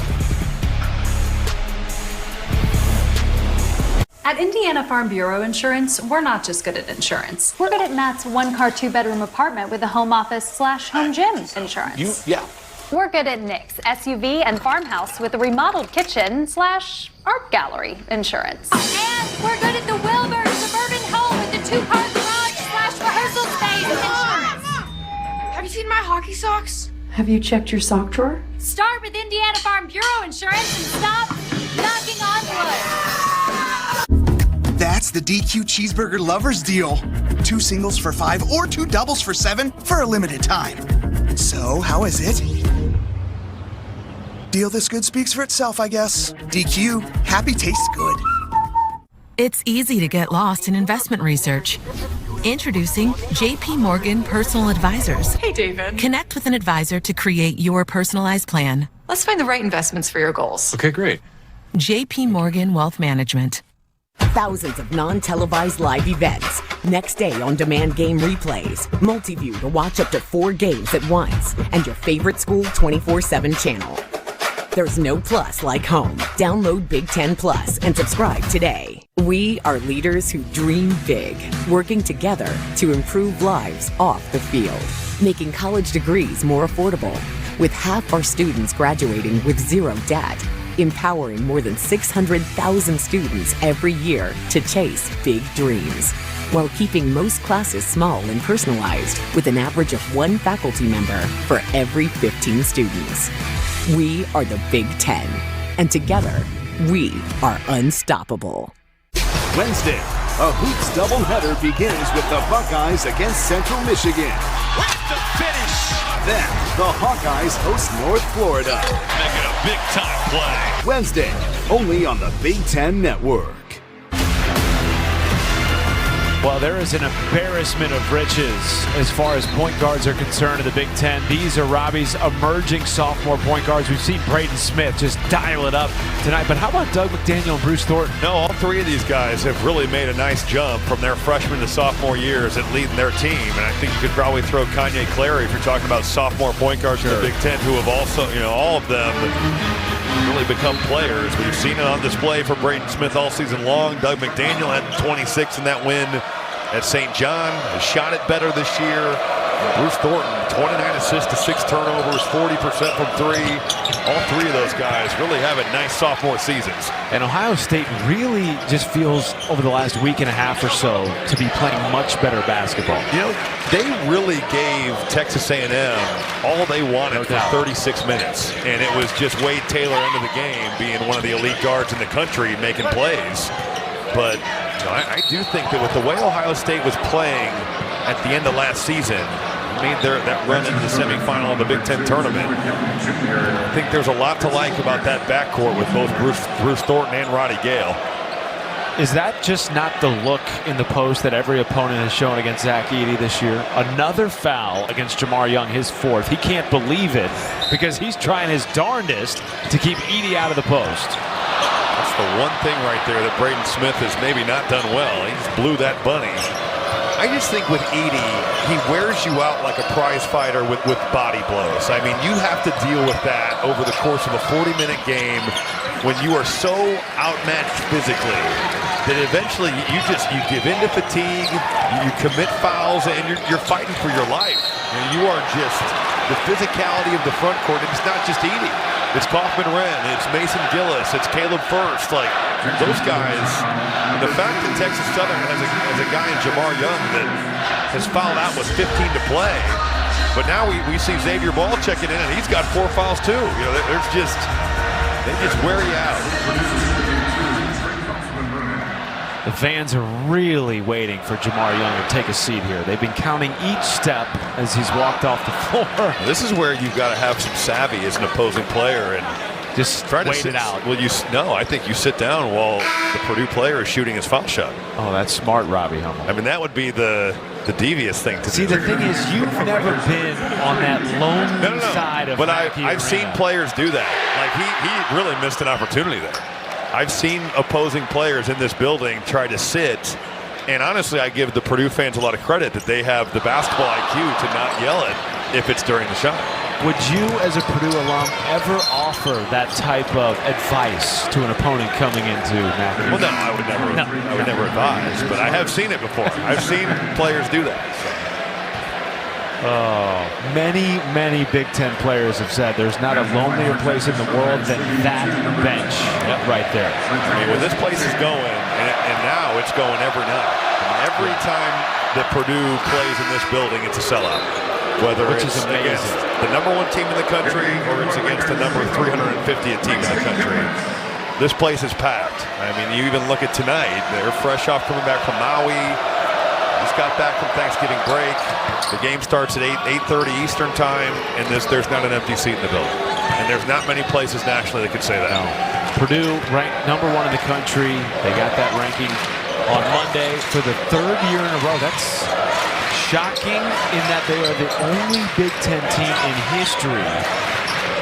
At Indiana Farm Bureau Insurance, we're not just good at insurance. We're good at Matt's one-car, two-bedroom apartment with a home office/home gym insurance. We're good at Nick's SUV and farmhouse with a remodeled kitchen/art gallery insurance. And we're good at the Wilbur suburban home with the two-car garage/rehearsal space insurance. Have you seen my hockey socks? Have you checked your sock drawer? Start with Indiana Farm Bureau Insurance and stop knocking on wood. That's the DQ Cheeseburger Lovers Deal. 2 singles for $5 or 2 doubles for $7 for a limited time. So, how is it? Deal this good speaks for itself, I guess. DQ, happy tastes good. It's easy to get lost in investment research. Introducing JP Morgan Personal Advisors. Hey, David. Connect with an advisor to create your personalized plan. Let's find the right investments for your goals. Okay, great. JP Morgan Wealth Management. Thousands of non-televised live events. Next day on-demand game replays. Multi-view to watch up to 4 games at once. And your favorite school 24/7 channel. There's no plus like home. Download Big Ten Plus and subscribe today. We are leaders who dream big, working together to improve lives off the field, making college degrees more affordable, with half our students graduating with 0 debt, empowering more than 600,000 students every year to chase big dreams, while keeping most classes small and personalized, with an average of 1 faculty member for every 15 students. We are the Big Ten, and together, we are unstoppable. Wednesday, a hoops doubleheader begins with the Buckeyes against Central Michigan. With the finish. Then, the Hawkeyes host North Florida. Making a big-time play. Wednesday, only on the Big Ten Network. Well, there is an embarrassment of riches as far as point guards are concerned in the Big Ten. These are Robbie's emerging sophomore point guards. We've seen Braden Smith just dial it up tonight. But how about Doug McDaniel and Bruce Thornton? No, all three of these guys have really made a nice jump from their freshman to sophomore years at leading their team. And I think you could probably throw Kanye Clary if you're talking about sophomore point guards in the Big Ten who have also, all of them really become players. We've seen it on display for Braden Smith all season long. Doug McDaniel had 26 in that win at St. John. Has shot it better this year. Bruce Thornton, 29 assists to 6 turnovers, 40% from 3. All three of those guys really having nice sophomore seasons. And Ohio State really just feels, over the last week and a half or so, to be playing much better basketball. They really gave Texas A&M all they wanted for 36 minutes. And it was just Wade Taylor into the game, being one of the elite guards in the country, making plays. But I do think that with the way Ohio State was playing at the end of last season, made that run into the semifinal of the Big Ten tournament. I think there's a lot to like about that backcourt with both Bruce Thornton and Roddy Gale. Is that just not the look in the post that every opponent has shown against Zach Edey this year? Another foul against Jamar Young, his 4th. He can't believe it because he's trying his darndest to keep Edey out of the post. That's the one thing right there that Braden Smith has maybe not done well. He just blew that bunny. I just think with Edey, he wears you out like a prize fighter with body blows. I mean, you have to deal with that over the course of a 40-minute game when you are so outmatched physically that eventually you give in to fatigue, you commit fouls, and you're fighting for your life. You are just the physicality of the front court. It's not just Edey. It's Kaufman-Wren, it's Mason Gillis, it's Caleb First. Like, those guys, the fact that Texas Southern has a guy in Jamar Young that has fouled out with 15 to play, but now we see Xavier Ball checking in, and he's got 4 fouls too. They just wear you out. The fans are really waiting for Jamar Young to take a seat here. They've been counting each step as he's walked off the floor. This is where you've got to have some savvy as an opposing player and just try to wait it out. Well, I think you sit down while the Purdue player is shooting his foul shot. Oh, that's smart, Robbie Hummel. I mean, that would be the devious thing to do. See, the thing is, you've never been on that lonely side of Mackey Arena. I've seen players do that. Like, he really missed an opportunity there. I've seen opposing players in this building try to sit, and honestly, I give the Purdue fans a lot of credit that they have the basketball IQ to not yell it if it's during the shot. Would you, as a Purdue alum, ever offer that type of advice to an opponent coming into Mackey? Well, no, I would never advise, but I have seen it before. I've seen players do that. So. Oh, many Big Ten players have said there's not a lonelier place in the world than that bench right there. I mean, where this place is going, and now it's going every night. I mean, every time that Purdue plays in this building, it's a sellout. Whether it's against the #1 team in the country or it's against the number 350th team in the country, this place is packed. I mean, you even look at tonight, they're fresh off coming back from Maui. Just got back from Thanksgiving break. The game starts at 8:30 Eastern time, and there's not an empty seat in the building. And there's not many places nationally that could say that. No. Purdue ranked #1 in the country. They got that ranking on Monday for the 3rd year in a row. That's shocking in that they are the only Big Ten team in history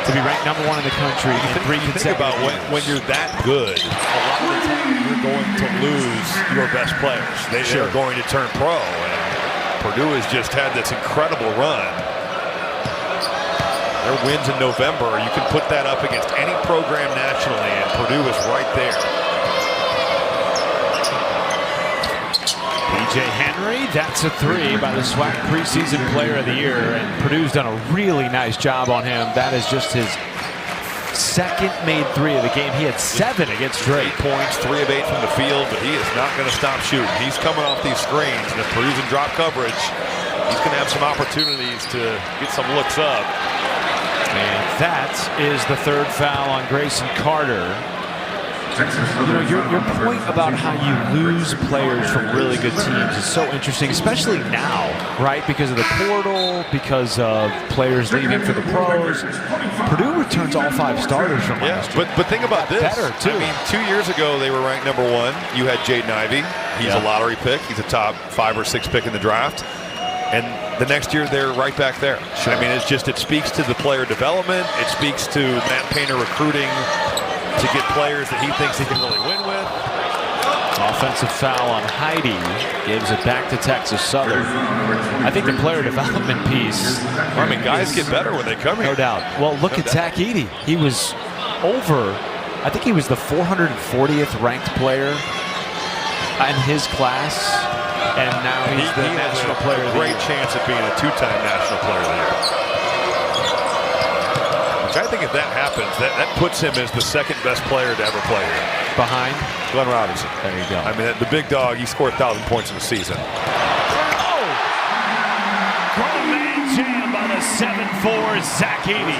to be ranked #1 in the country in 3 consecutive Think about years. when you're that good, a lot of the time you're going to lose your best players. They're going to turn pro. And Purdue has just had this incredible run. Their wins in November, you can put that up against any program nationally, and Purdue is right there. PJ Henry, that's a 3 by the SWAC preseason player of the year, and Purdue's done a really nice job on him. That is just his 2nd made 3 of the game. He had 7 against Drake. 8 points, 3 of 8 from the field, but he is not going to stop shooting. He's coming off these screens, and if Purdue's in drop coverage, he's going to have some opportunities to get some looks up. And that is the 3rd foul on Grayson Carter. You know, your point about how you lose players from really good teams is so interesting, especially now, right? Because of the portal, because of players leaving for the pros. Purdue returns all 5 starters from last year. But think about this. Better, too. I mean, 2 years ago, they were ranked #1. You had Jaden Ivey. He's a lottery pick. He's a top 5 or 6 pick in the draft. And the next year, they're right back there. Sure. I mean, it speaks to the player development. It speaks to Matt Painter recruiting to get players that he thinks he can really win with. Offensive foul on Edey gives it back to Texas Southern. I think the player development piece. I mean, guys get better when they come here. No doubt. Well, look at Zach Edey. He was I think he was the 440th ranked player in his class. And now he's the national player of the year. Great chance of being a 2-time national player of the year. Which I think if that happens, that puts him as the 2nd best player to ever play here. Behind Glenn Robinson. There you go. I mean, the big dog, he scored 1,000 points in the season. Oh! Grown man jam by the 7'4" Zach Edey.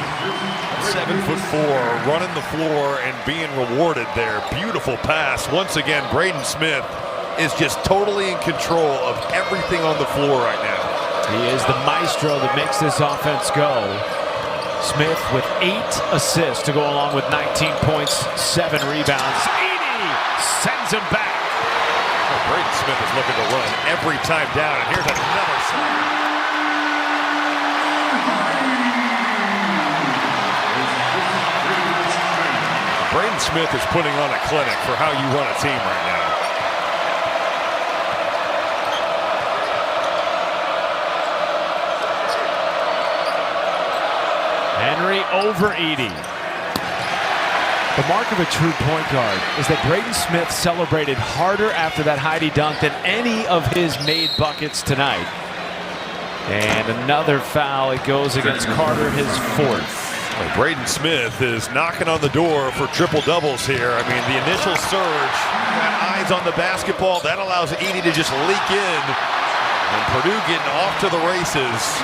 7'4", running the floor and being rewarded there. Beautiful pass. Once again, Braden Smith is just totally in control of everything on the floor right now. He is the maestro that makes this offense go. Smith with 8 assists to go along with 19 points, 7 rebounds. Edey sends him back. Oh, Braden Smith is looking to run every time down, and here's another slam. Braden Smith is putting on a clinic for how you run a team right now. Henry over Edey. The mark of a true point guard is that Braden Smith celebrated harder after that Edey dunk than any of his made buckets tonight. And another foul. It goes against Carter, his 4th. Well, Braden Smith is knocking on the door for triple doubles here. I mean, the initial surge, got eyes on the basketball. That allows Edey to just leak in. And Purdue getting off to the races.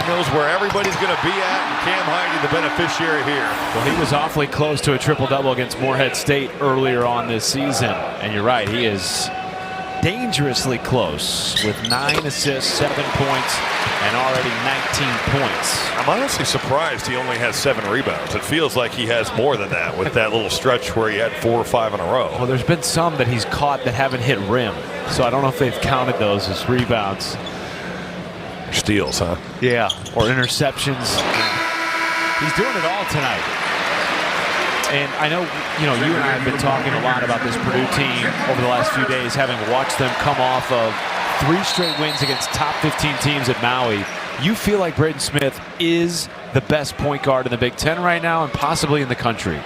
Knows where everybody's going to be at, and Cam Edey the beneficiary here. Well, he was awfully close to a triple-double against Morehead State earlier on this season. And you're right, he is dangerously close with 9 assists, 7 points, and already 19 points. I'm honestly surprised he only has 7 rebounds. It feels like he has more than that with that little stretch where he had 4 or 5 in a row. Well, there's been some that he's caught that haven't hit rim. So I don't know if they've counted those as rebounds. Steals, huh? Yeah, or interceptions. He's doing it all tonight. And I know, you and I have been talking a lot about this Purdue team over the last few days, having watched them come off of 3 straight wins against top 15 teams at Maui. You feel like Braden Smith is the best point guard in the Big Ten right now and possibly in the country.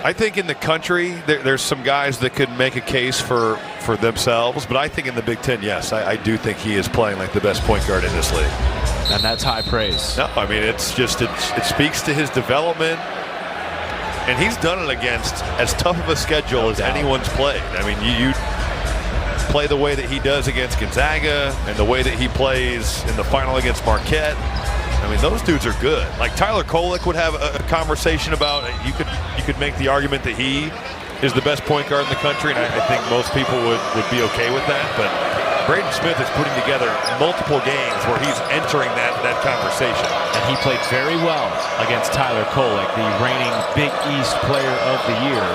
I think in the country, there's some guys that could make a case for themselves, but I think in the Big Ten, yes, I do think he is playing like the best point guard in this league. And that's high praise. No, I mean, it's just, it speaks to his development, and he's done it against as tough of a schedule as anyone's played. I mean, you play the way that he does against Gonzaga and the way that he plays in the final against Marquette. I mean, those dudes are good. Like Tyler Kolek would have a conversation about, you could make the argument that he is the best point guard in the country, and I think most people would be okay with that. But Braden Smith is putting together multiple games where he's entering that conversation. And he played very well against Tyler Kolek, the reigning Big East Player of the Year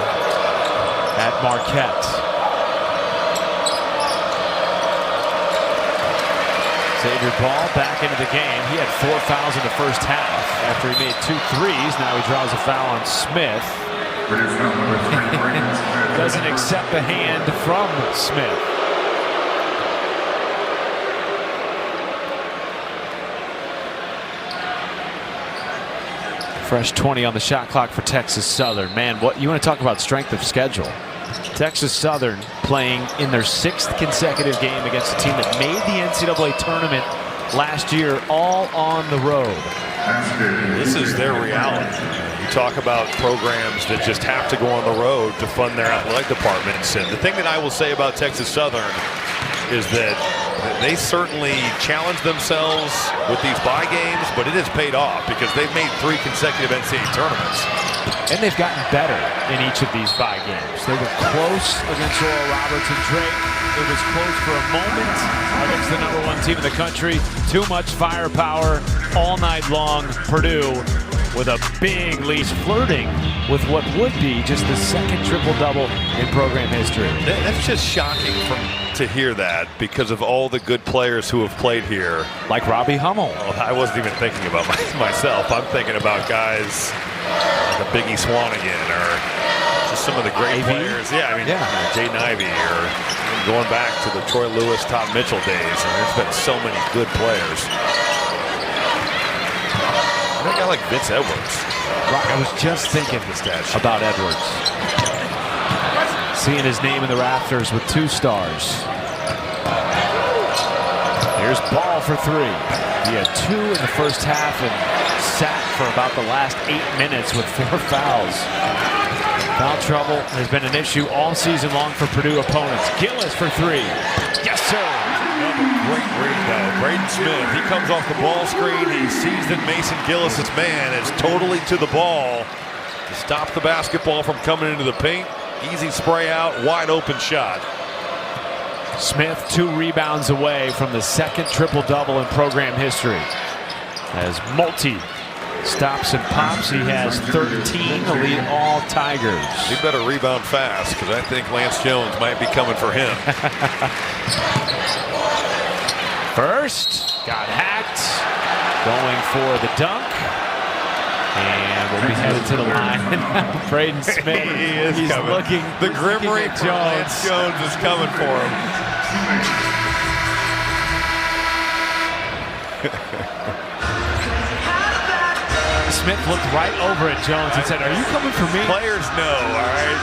at Marquette. Xavier Ball back into the game. He had 4 fouls in the first half after he made 2 threes. Now he draws a foul on Smith. Doesn't accept the hand from Smith. Fresh 20 on the shot clock for Texas Southern. Man, what you want to talk about strength of schedule. Texas Southern playing in their 6th consecutive game against a team that made the NCAA tournament last year, all on the road. This is their reality. You talk about programs that just have to go on the road to fund their athletic departments. And the thing that I will say about Texas Southern is that They certainly challenged themselves with these bye games, but it has paid off because they've made 3 consecutive NCAA tournaments. And they've gotten better in each of these bye games. They were close against Oral Roberts and Drake. It was close for a moment against the #1 team in the country. Too much firepower all night long. Purdue with a big lead, flirting with what would be just the 2nd triple-double in program history. That's just shocking to hear that because of all the good players who have played here. Like Robbie Hummel. Well, I wasn't even thinking about myself. I'm thinking about guys like a Biggie Swanigan or just some of the great players. Yeah, I mean, Jaden Ivey or going back to the Troy Lewis, Todd Mitchell days. And there's been so many good players. A guy like Vince Edwards. I was just thinking about Edwards. Seeing his name in the rafters with 2 stars. Here's Ball for 3. He had 2 in the first half and sat for about the last 8 minutes with 4 fouls. Foul trouble has been an issue all season long for Purdue opponents. Gillis for 3. Yes, sir. Another great read, though. Braden Smith, he comes off the ball screen. He sees that Mason Gillis' man is totally to the ball to stop the basketball from coming into the paint. Easy spray out, wide open shot. Smith 2 rebounds away from the 2nd triple-double in program history. As Multi stops and pops, he has 13 to lead all Tigers. He better rebound fast because I think Lance Jones might be coming for him. First, got hacked, going for the dunk. And we'll be headed to the line. Braden Smith. He's coming. Looking. The Grim Reaper, Lance Jones, is coming for him. Smith looked right over at Jones and said, "Are you coming for me?" Players know, all right?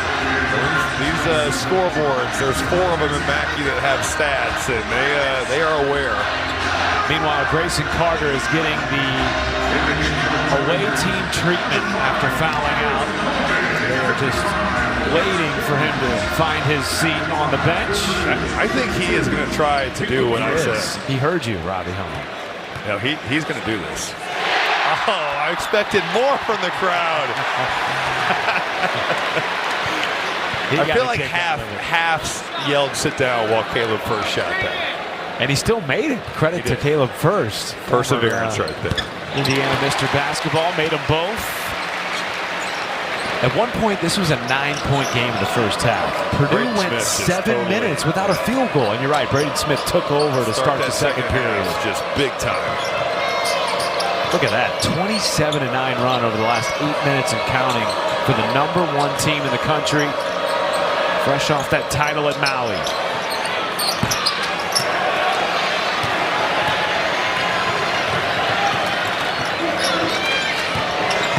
These scoreboards, there's 4 of them in Mackey that have stats, and they are aware. Meanwhile, Grayson Carter is getting the away team treatment after fouling out. They're just waiting for him to find his seat on the bench. I think he is going to try to do what I said. He heard you, Robbie Hummel. No, he's going to do this. Oh, I expected more from the crowd. I feel like half yelled sit down while Caleb first shot that. And he still made it. Credit to Caleb first. Perseverance right there. Indiana Mr. Basketball made them both. At one point, this was a 9-point game in the first half. Purdue went 7 minutes without a field goal. And you're right, Braden Smith took over to start the second period. Just big time. Look at that, 27-9 run over the last 8 minutes and counting for the #1 team in the country. Fresh off that title at Maui.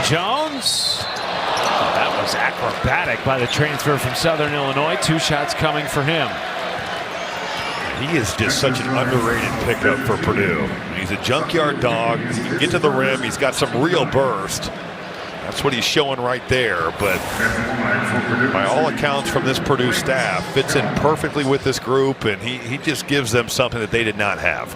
Jones. Oh, that was acrobatic by the transfer from Southern Illinois. 2 shots coming for him. He is just such an underrated pickup for Purdue. He's a junkyard dog. He can get to the rim. He's got some real burst. That's what he's showing right there. But by all accounts from this Purdue staff, fits in perfectly with this group, and he just gives them something that they did not have.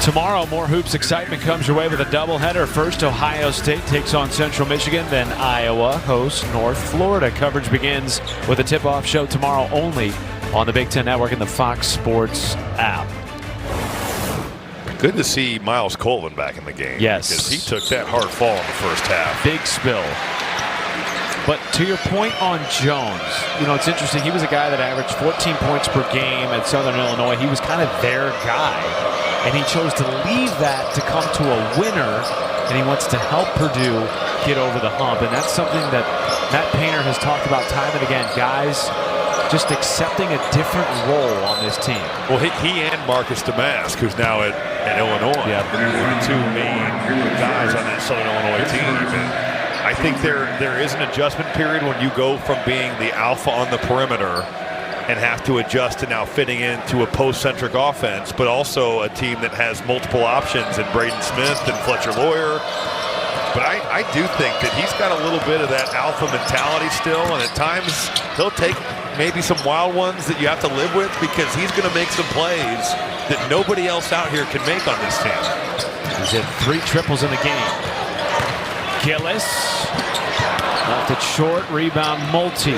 Tomorrow, more hoops excitement comes your way with a doubleheader. First, Ohio State takes on Central Michigan. Then Iowa hosts North Florida. Coverage begins with a tip-off show tomorrow only on the Big Ten Network and the Fox Sports app. Good to see Miles Colvin back in the game. Yes. Because he took that hard fall in the first half. Big spill. But to your point on Jones, you know, it's interesting. He was a guy that averaged 14 points per game at Southern Illinois. He was kind of their guy. And he chose to leave that to come to a winner, and he wants to help Purdue get over the hump. And that's something that Matt Painter has talked about time and again. Guys just accepting a different role on this team. Well, he and Marcus Damask, who's now at Illinois. Yeah. The 2 main guys on that Southern Illinois team. And I think there is an adjustment period when you go from being the alpha on the perimeter and have to adjust to now fitting into a post-centric offense, but also a team that has multiple options in Braden Smith and Fletcher Lawyer. but I do think that he's got a little bit of that alpha mentality still, and at times he'll take maybe some wild ones that you have to live with because he's going to make some plays that nobody else out here can make on this team. He's hit 3 triples in the game. Gillis left it short, rebound Multi.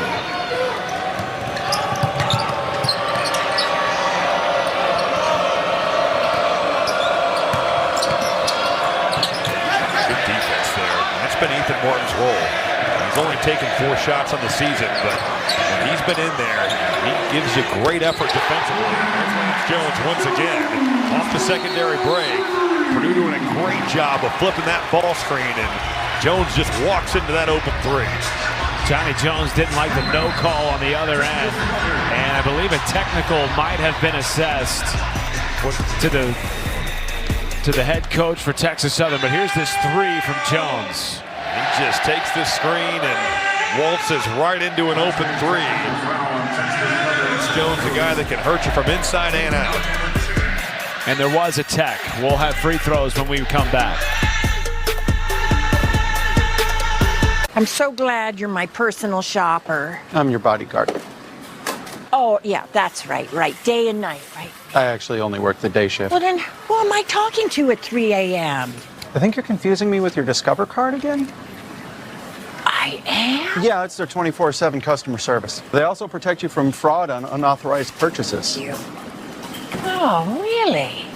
Been Ethan Morton's role. He's only taken 4 shots on the season, but when he's been in there, he gives you great effort defensively. There's Lance Jones once again off the secondary break. Purdue doing a great job of flipping that ball screen, and Jones just walks into that open 3. Johnny Jones didn't like the no call on the other end, and I believe a technical might have been assessed to the head coach for Texas Southern, but here's this 3 from Jones. He just takes this screen and waltzes right into an open 3. It's Jones, a guy that can hurt you from inside and out. And there was a tech. We'll have free throws when we come back. I'm so glad you're my personal shopper. I'm your bodyguard. Oh, yeah, that's right. Day and night, right? I actually only work the day shift. Well, then who am I talking to at 3 a.m.? I think you're confusing me with your Discover card again? I am? Yeah, it's their 24/7 customer service. They also protect you from fraud on unauthorized purchases. Oh, really?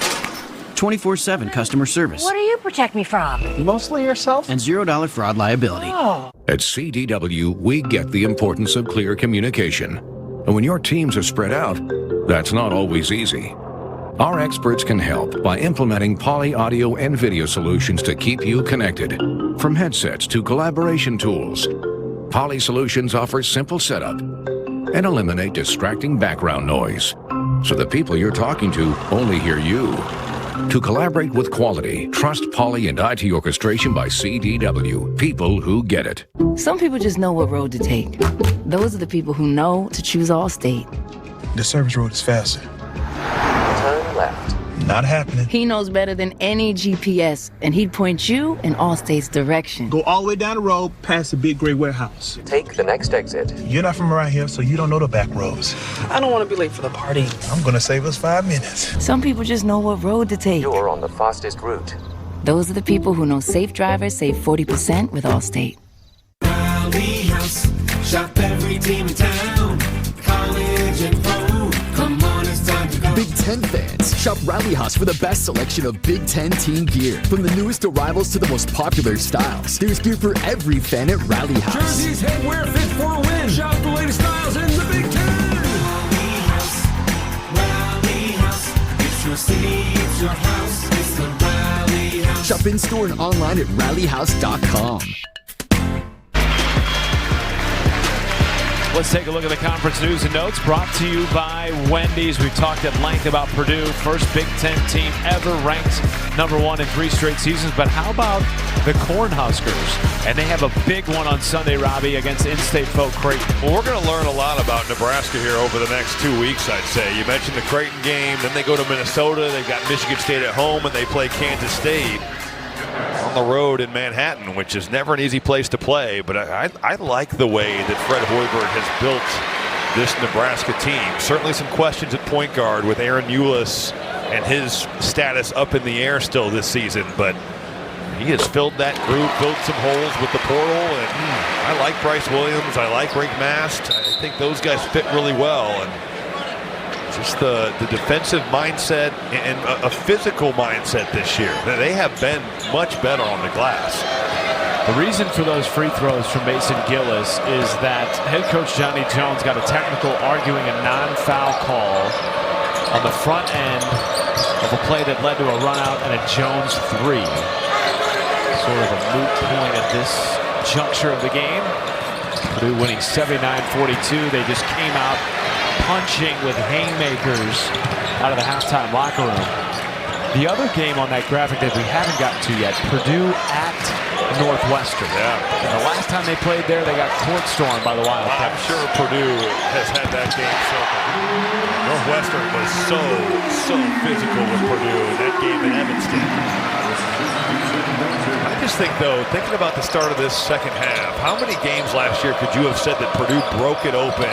24/7 customer service. What do you protect me from? Mostly yourself. And $0 fraud liability. Oh. At CDW, we get the importance of clear communication. And when your teams are spread out, that's not always easy. Our experts can help by implementing Poly audio and video solutions to keep you connected. From headsets to collaboration tools, Poly Solutions offers simple setup and eliminate distracting background noise, so the people you're talking to only hear you. To collaborate with quality, trust Poly and IT orchestration by CDW. People who get it. Some people just know what road to take. Those are the people who know to choose Allstate. The service road is faster. Turn left. Not happening. He knows better than any GPS, and he'd point you in Allstate's direction. Go all the way down the road past the big gray warehouse. Take the next exit. You're not from around here, so you don't know the back roads. I don't want to be late for the party. I'm going to save us 5 minutes. Some people just know what road to take. You're on the fastest route. Those are the people who know safe drivers save 40% with Allstate. Rally House. Shop every team in town. College and pro. Come on, it's time to go. Big Ten fans, shop Rally House for the best selection of Big Ten team gear. From the newest arrivals to the most popular styles, there's gear for every fan at Rally House. Jerseys, headwear, fit for a win. Shop the latest styles in the Big Ten. Rally House. Rally House. It's your city, it's your house. It's the Rally House. Shop in store and online at rallyhouse.com. Let's take a look at the conference news and notes brought to you by Wendy's. We've talked at length about Purdue, first Big Ten team ever ranked #1 in 3 straight seasons. But how about the Cornhuskers? And they have a big one on Sunday, Robbie, against in-state foe Creighton. Well, we're going to learn a lot about Nebraska here over the next 2 weeks, I'd say. You mentioned the Creighton game, then they go to Minnesota, they've got Michigan State at home, and they play Kansas State on the road in Manhattan, which is never an easy place to play. But I like the way that Fred Hoiberg has built this Nebraska team. Certainly some questions at point guard with Aaron Eulis and his status up in the air still this season, but he has filled that group, filled some holes with the portal, and I like Bryce Williams, I like Rick Mast. I think those guys fit really well, and just the defensive mindset and a physical mindset this year. They have been much better on the glass. The reason for those free throws from Mason Gillis is that head coach Johnny Jones got a technical arguing a non-foul call on the front end of a play that led to a run out and a Jones 3. Sort of a moot point at this juncture of the game. Purdue winning 79-42. They just came out punching with haymakers out of the halftime locker room. The other game on that graphic that we haven't gotten to yet, Purdue at Northwestern. Yeah. And the last time they played there, they got court stormed by the Wildcats. I'm sure Purdue has had that game circled. Northwestern was so physical with Purdue in that game in Evanston. I just think, though, thinking about the start of this second half, how many games last year could you have said that Purdue broke it open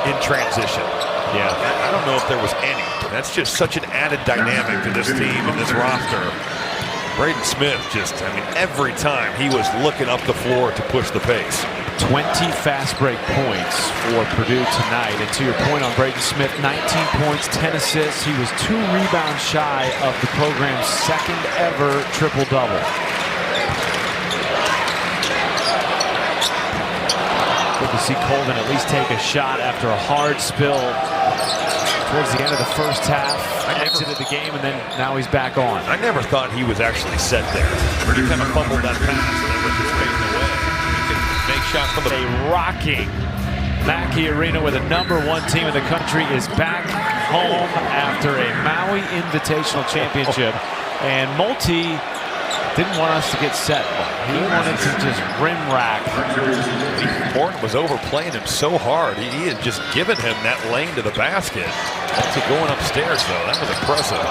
in transition? Yeah. I don't know if there was any. That's just such an added dynamic to this team and this roster. Braden Smith every time he was looking up the floor to push the pace. 20 fast break points for Purdue tonight. And to your point on Braden Smith, 19 points, 10 assists. He was 2 rebounds shy of the program's second ever triple-double. Good to see Colvin at least take a shot after a hard spill towards the end of the first half. Exited the game, and then now he's back on. I never thought he was actually set there. He kind of fumbled that pass and then was just fading away. He can make shots from the... A rocking Mackey Arena, where the #1 team in the country is back home after a Maui Invitational Championship. And Multi didn't want us to get set. He wanted to just rim rack. Morton was overplaying him so hard. He had just given him that lane to the basket. Multi going upstairs, though. That was impressive.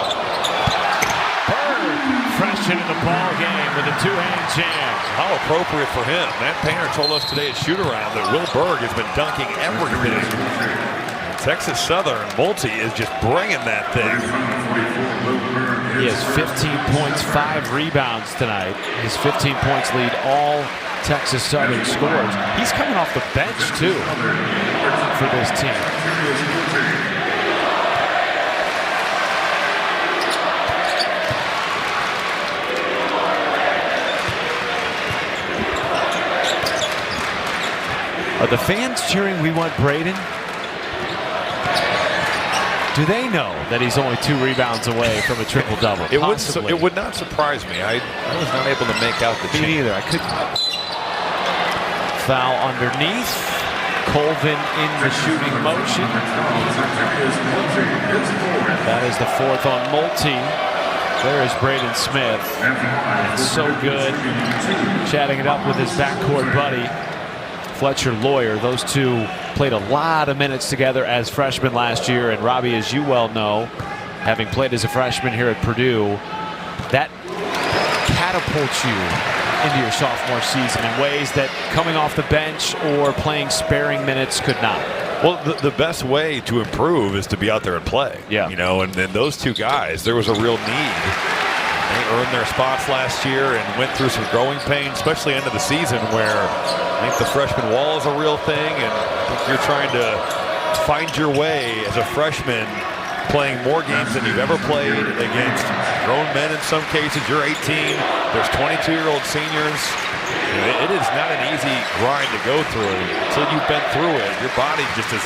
Bird fresh into the ball game with a two-hand jam. How appropriate for him. Matt Painter told us today at shoot-around that Will Berg has been dunking everything. Texas Southern, Multi is just bringing that thing. He has 15 points, 5 rebounds tonight. His 15 points lead all Texas Southern scores. He's coming off the bench, too, for this team. Are the fans cheering "We want Braden"? Do they know that he's only 2 rebounds away from a triple-double? It would not surprise me. I was not able to make out the chant. Me neither. I couldn't. Foul underneath. Colvin in the shooting motion. That is the 4th on Multi. There is Braden Smith. So good. Chatting it up with his backcourt buddy, Fletcher Lawyer. Those two played a lot of minutes together as freshmen last year, and Robbie, as you well know, having played as a freshman here at Purdue, that catapults you into your sophomore season in ways that coming off the bench or playing sparing minutes could not. Well, the best way to improve is to be out there and play. Yeah. You know, and then those two guys, there was a real need. They earned their spots last year and went through some growing pains, especially end of the season, where I think the freshman wall is a real thing, and I think you're trying to find your way as a freshman, playing more games than you've ever played against grown men in some cases. You're 18. There's 22-year-old seniors. It is not an easy grind to go through. Until you've been through it, your body just is,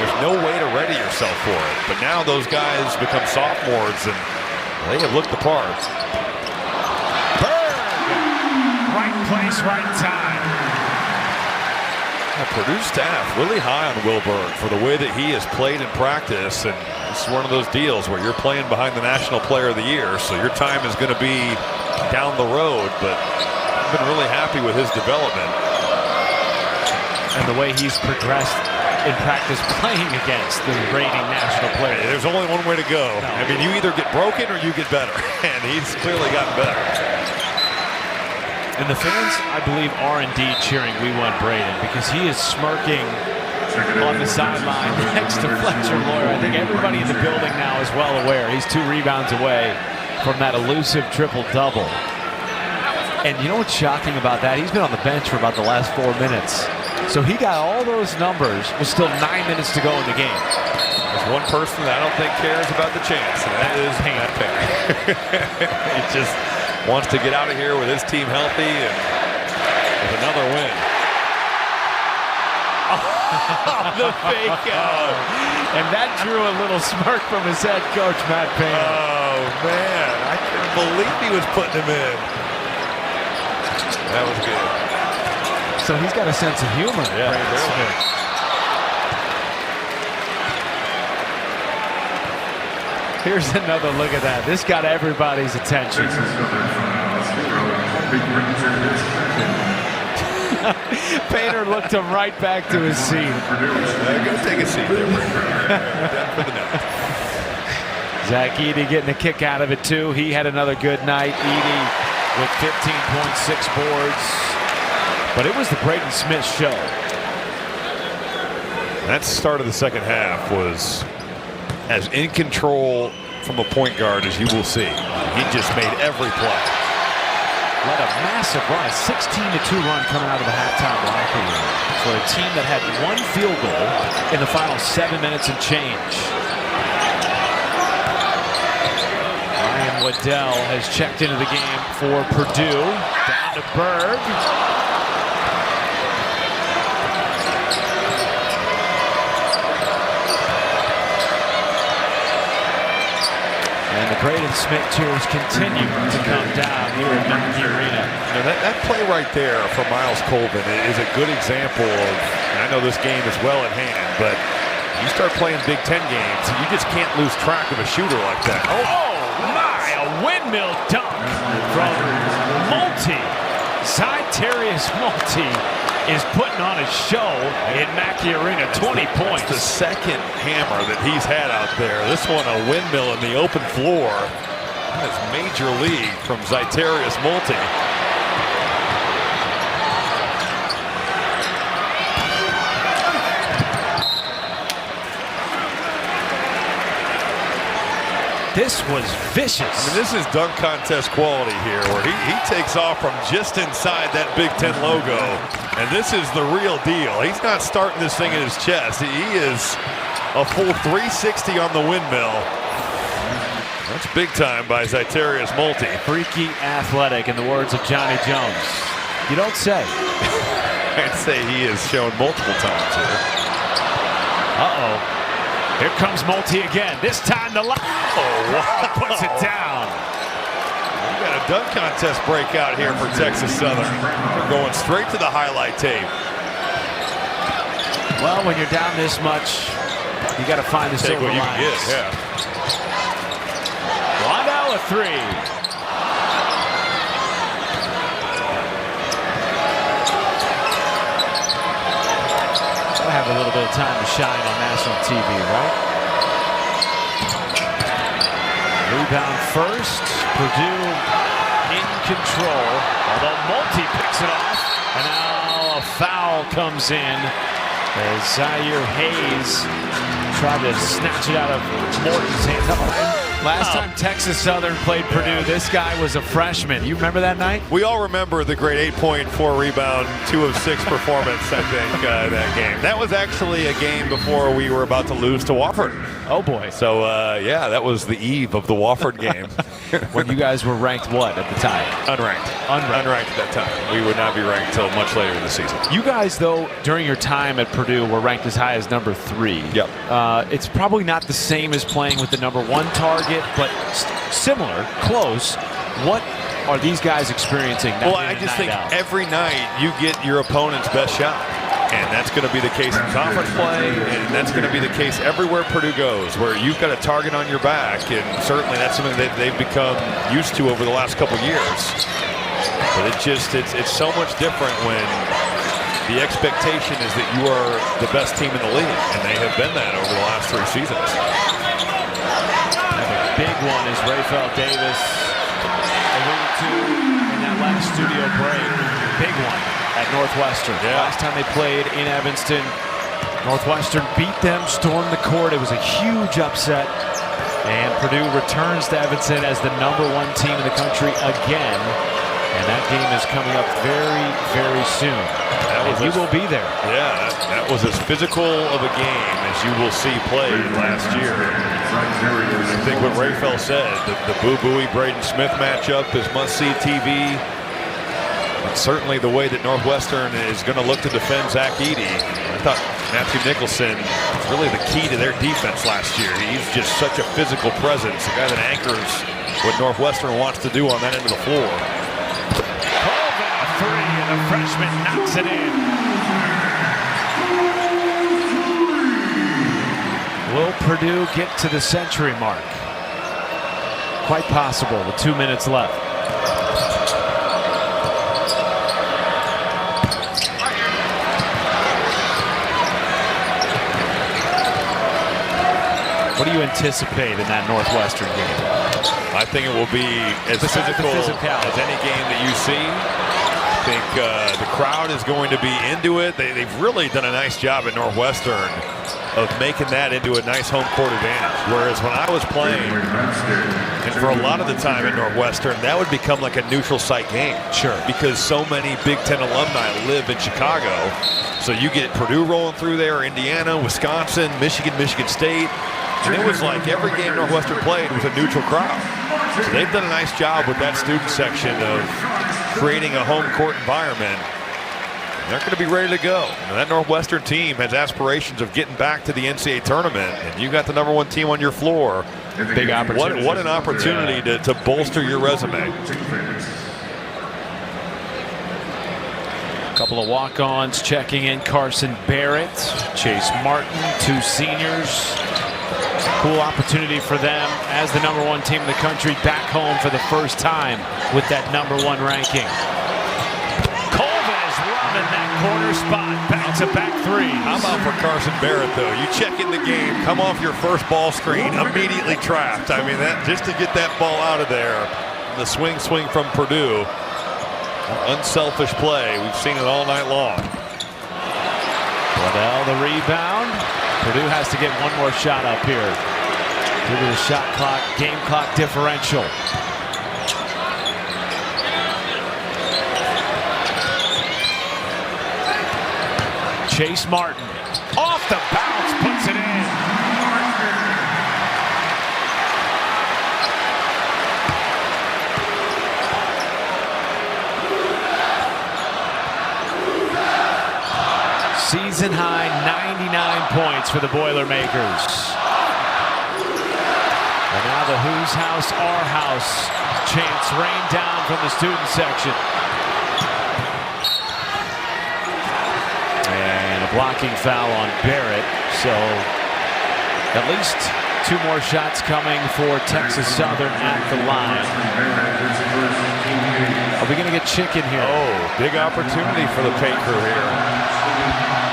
there's no way to ready yourself for it. But now those guys become sophomores, and they have looked the part. Berg! Right place, right time. Purdue staff really high on Will Berg for the way that he has played in practice, and it's one of those deals where you're playing behind the National Player of the Year, so your time is going to be down the road, but I've been really happy with his development. And the way he's progressed in practice playing against the reigning National Player. There's only one way to go. No. I mean, you either get broken or you get better, and he's clearly gotten better. And the fans, I believe, are indeed cheering "We want Braden," because he is smirking on the sideline next to Fletcher Lawyer. I think everybody in the building now is well aware he's 2 rebounds away from that elusive triple-double. And you know what's shocking about that? He's been on the bench for about the last 4 minutes. So he got all those numbers with still 9 minutes to go in the game. There's one person that I don't think cares about the chance, and that is Matt Painter. He just wants to get out of here with his team healthy and with another win. Oh, the fake out. And that drew a little smirk from his head coach, Matt Painter. Oh, man. I couldn't believe he was putting him in. That was good. So he's got a sense of humor. Yeah, here's another look at that. This got everybody's attention. Painter looked him right back to his seat. Go take a seat there. Done for the night. Zach Edey getting a kick out of it too. He had another good night. Edey with 15.6 boards. But it was the Braden Smith show. That start of the second half was as in control from a point guard as you will see. He just made every play. Led a massive run, a 16-2 run coming out of the halftime locker room for a team that had one field goal in the final 7 minutes and change. Ryan Waddell has checked into the game for Purdue. Down to Berg. And the Braden Smith tears continue to come down here at Mackey Arena. You know, that play right there for Miles Colvin is a good example of, and I know this game is well in hand, but you start playing Big Ten games, you just can't lose track of a shooter like that. Oh my, a windmill dunk from Multi. Zyterius Multi is putting on a show in Mackey Arena. 20 points. The second hammer that he's had out there. This one a windmill in the open floor. That is major league from Zyterius Multi. This was vicious. I mean, this is dunk contest quality here, where he takes off from just inside that Big Ten logo, and this is the real deal. He's not starting this thing in his chest. He is a full 360 on the windmill. That's big time by Zyterius Multi. Freaky athletic, in the words of Johnny Jones. You don't say. I'd say he is shown multiple times here. Uh-oh. Here comes Multi again. This time the line. Oh, wow. Puts it down. We got a dunk contest breakout here for Texas Southern. They're going straight to the highlight tape. Well, when you're down this much, you got to find the silver what you lines. can get, yeah. Rondo a three. We'll have a little bit of time to shine on national TV, right? Rebound first. Purdue in control. Although Multi picks it off. And now a foul comes in as Zaire Hayes tried to snatch it out of Morton's hands. Last time Texas Southern played Purdue, this guy was a freshman. You remember that night? We all remember the great 8.4 rebound, 2 of 6 performance, I think, that game. That was actually a game before we were about to lose to Wofford. Oh, boy. So, yeah, that was the eve of the Wofford game. When you guys were ranked what at the time? Unranked. Unranked at that time. We would not be ranked until much later in the season. You guys, though, during your time at Purdue, were ranked as high as number 3. Yep. It's probably not the same as playing with the number 1 target, but similar, close. What are these guys experiencing? Well, I just think every night you get your opponent's best shot. And that's going to be the case in conference play, and that's going to be the case everywhere Purdue goes, where you've got a target on your back, and certainly that's something that they've become used to over the last couple years. But it's so much different when the expectation is that you are the best team in the league, and they have been that over the last 3 seasons. The big one is Rafael Davis alluded to in that last studio break. Big one at Northwestern. Yeah. Last time they played in Evanston, Northwestern beat them, stormed the court. It was a huge upset. And Purdue returns to Evanston as the number 1 team in the country again. And that game is coming up very, very soon. And you will be there. Yeah, that was as physical of a game as you will see played last year. I think what Rafael said, the Boo Buie Braden Smith matchup is must-see TV. And certainly the way that Northwestern is going to look to defend Zach Edey. I thought Matthew Nicholson was really the key to their defense last year. He's just such a physical presence, a guy that anchors what Northwestern wants to do on that end of the floor. Colvin a three, and the freshman knocks it in. Will Purdue get to the century mark? Quite possible with 2 minutes left. What do you anticipate in that Northwestern game? I think it will be as physical as any game that you see. I think the crowd is going to be into it. They've really done a nice job at Northwestern of making that into a nice home court advantage. Whereas when I was playing, and for a lot of the time at Northwestern, that would become like a neutral site game. Sure. Because so many Big Ten alumni live in Chicago. So you get Purdue rolling through there, Indiana, Wisconsin, Michigan, Michigan State. And it was like every game Northwestern played was a neutral crowd. So they've done a nice job with that student section of creating a home court environment. They're going to be ready to go. And that Northwestern team has aspirations of getting back to the NCAA tournament, and you got the #1 team on your floor. Big opportunity. What an opportunity to bolster your resume. A couple of walk-ons checking in. Carson Barrett, Chase Martin, 2 seniors. Cool opportunity for them as the #1 team in the country back home for the first time with that #1 ranking. That corner spot, back-to-back threes. How about for Carson Barrett, though? You check in the game, come off your first ball screen, immediately trapped. I mean, that just to get that ball out of there. The swing from Purdue. Unselfish play. We've seen it all night long. Waddell the rebound. Purdue has to get one more shot up here due to the shot clock, game clock differential. Chase Martin off the bounce, puts it in. Season high 99 points for the Boilermakers. And now the Who's House, Our House chants rain down from the student section. Blocking foul on Barrett, so at least 2 more shots coming for Texas Southern at the line. Are we going to get chicken here? Oh, big opportunity for the paint crew here.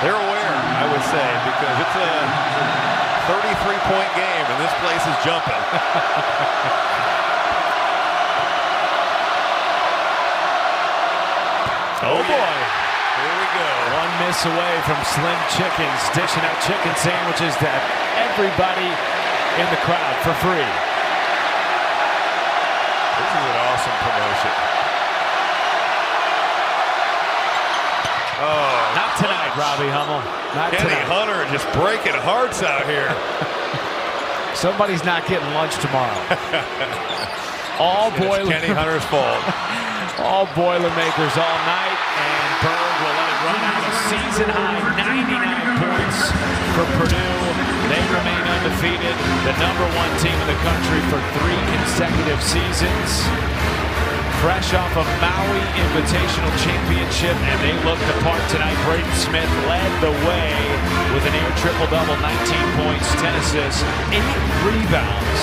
They're aware, I would say, because it's a 33-point game and this place is jumping. Oh boy. Here we go. One miss away from Slim Chickens, dishing out chicken sandwiches to everybody in the crowd for free. This is an awesome promotion. Oh, not tonight, Robbie Hummel. Not Kenny tonight. Hunter just breaking hearts out here. Somebody's not getting lunch tomorrow. All Kenny Hunter's fault. All Boilermakers all night, and Berg will let it run out. A season-high 99 points for Purdue. They remain undefeated, the #1 team in the country for 3 consecutive seasons. Fresh off a Maui Invitational Championship, and they looked the part tonight. Braden Smith led the way with a near triple-double, 19 points, 10 assists, 8 rebounds.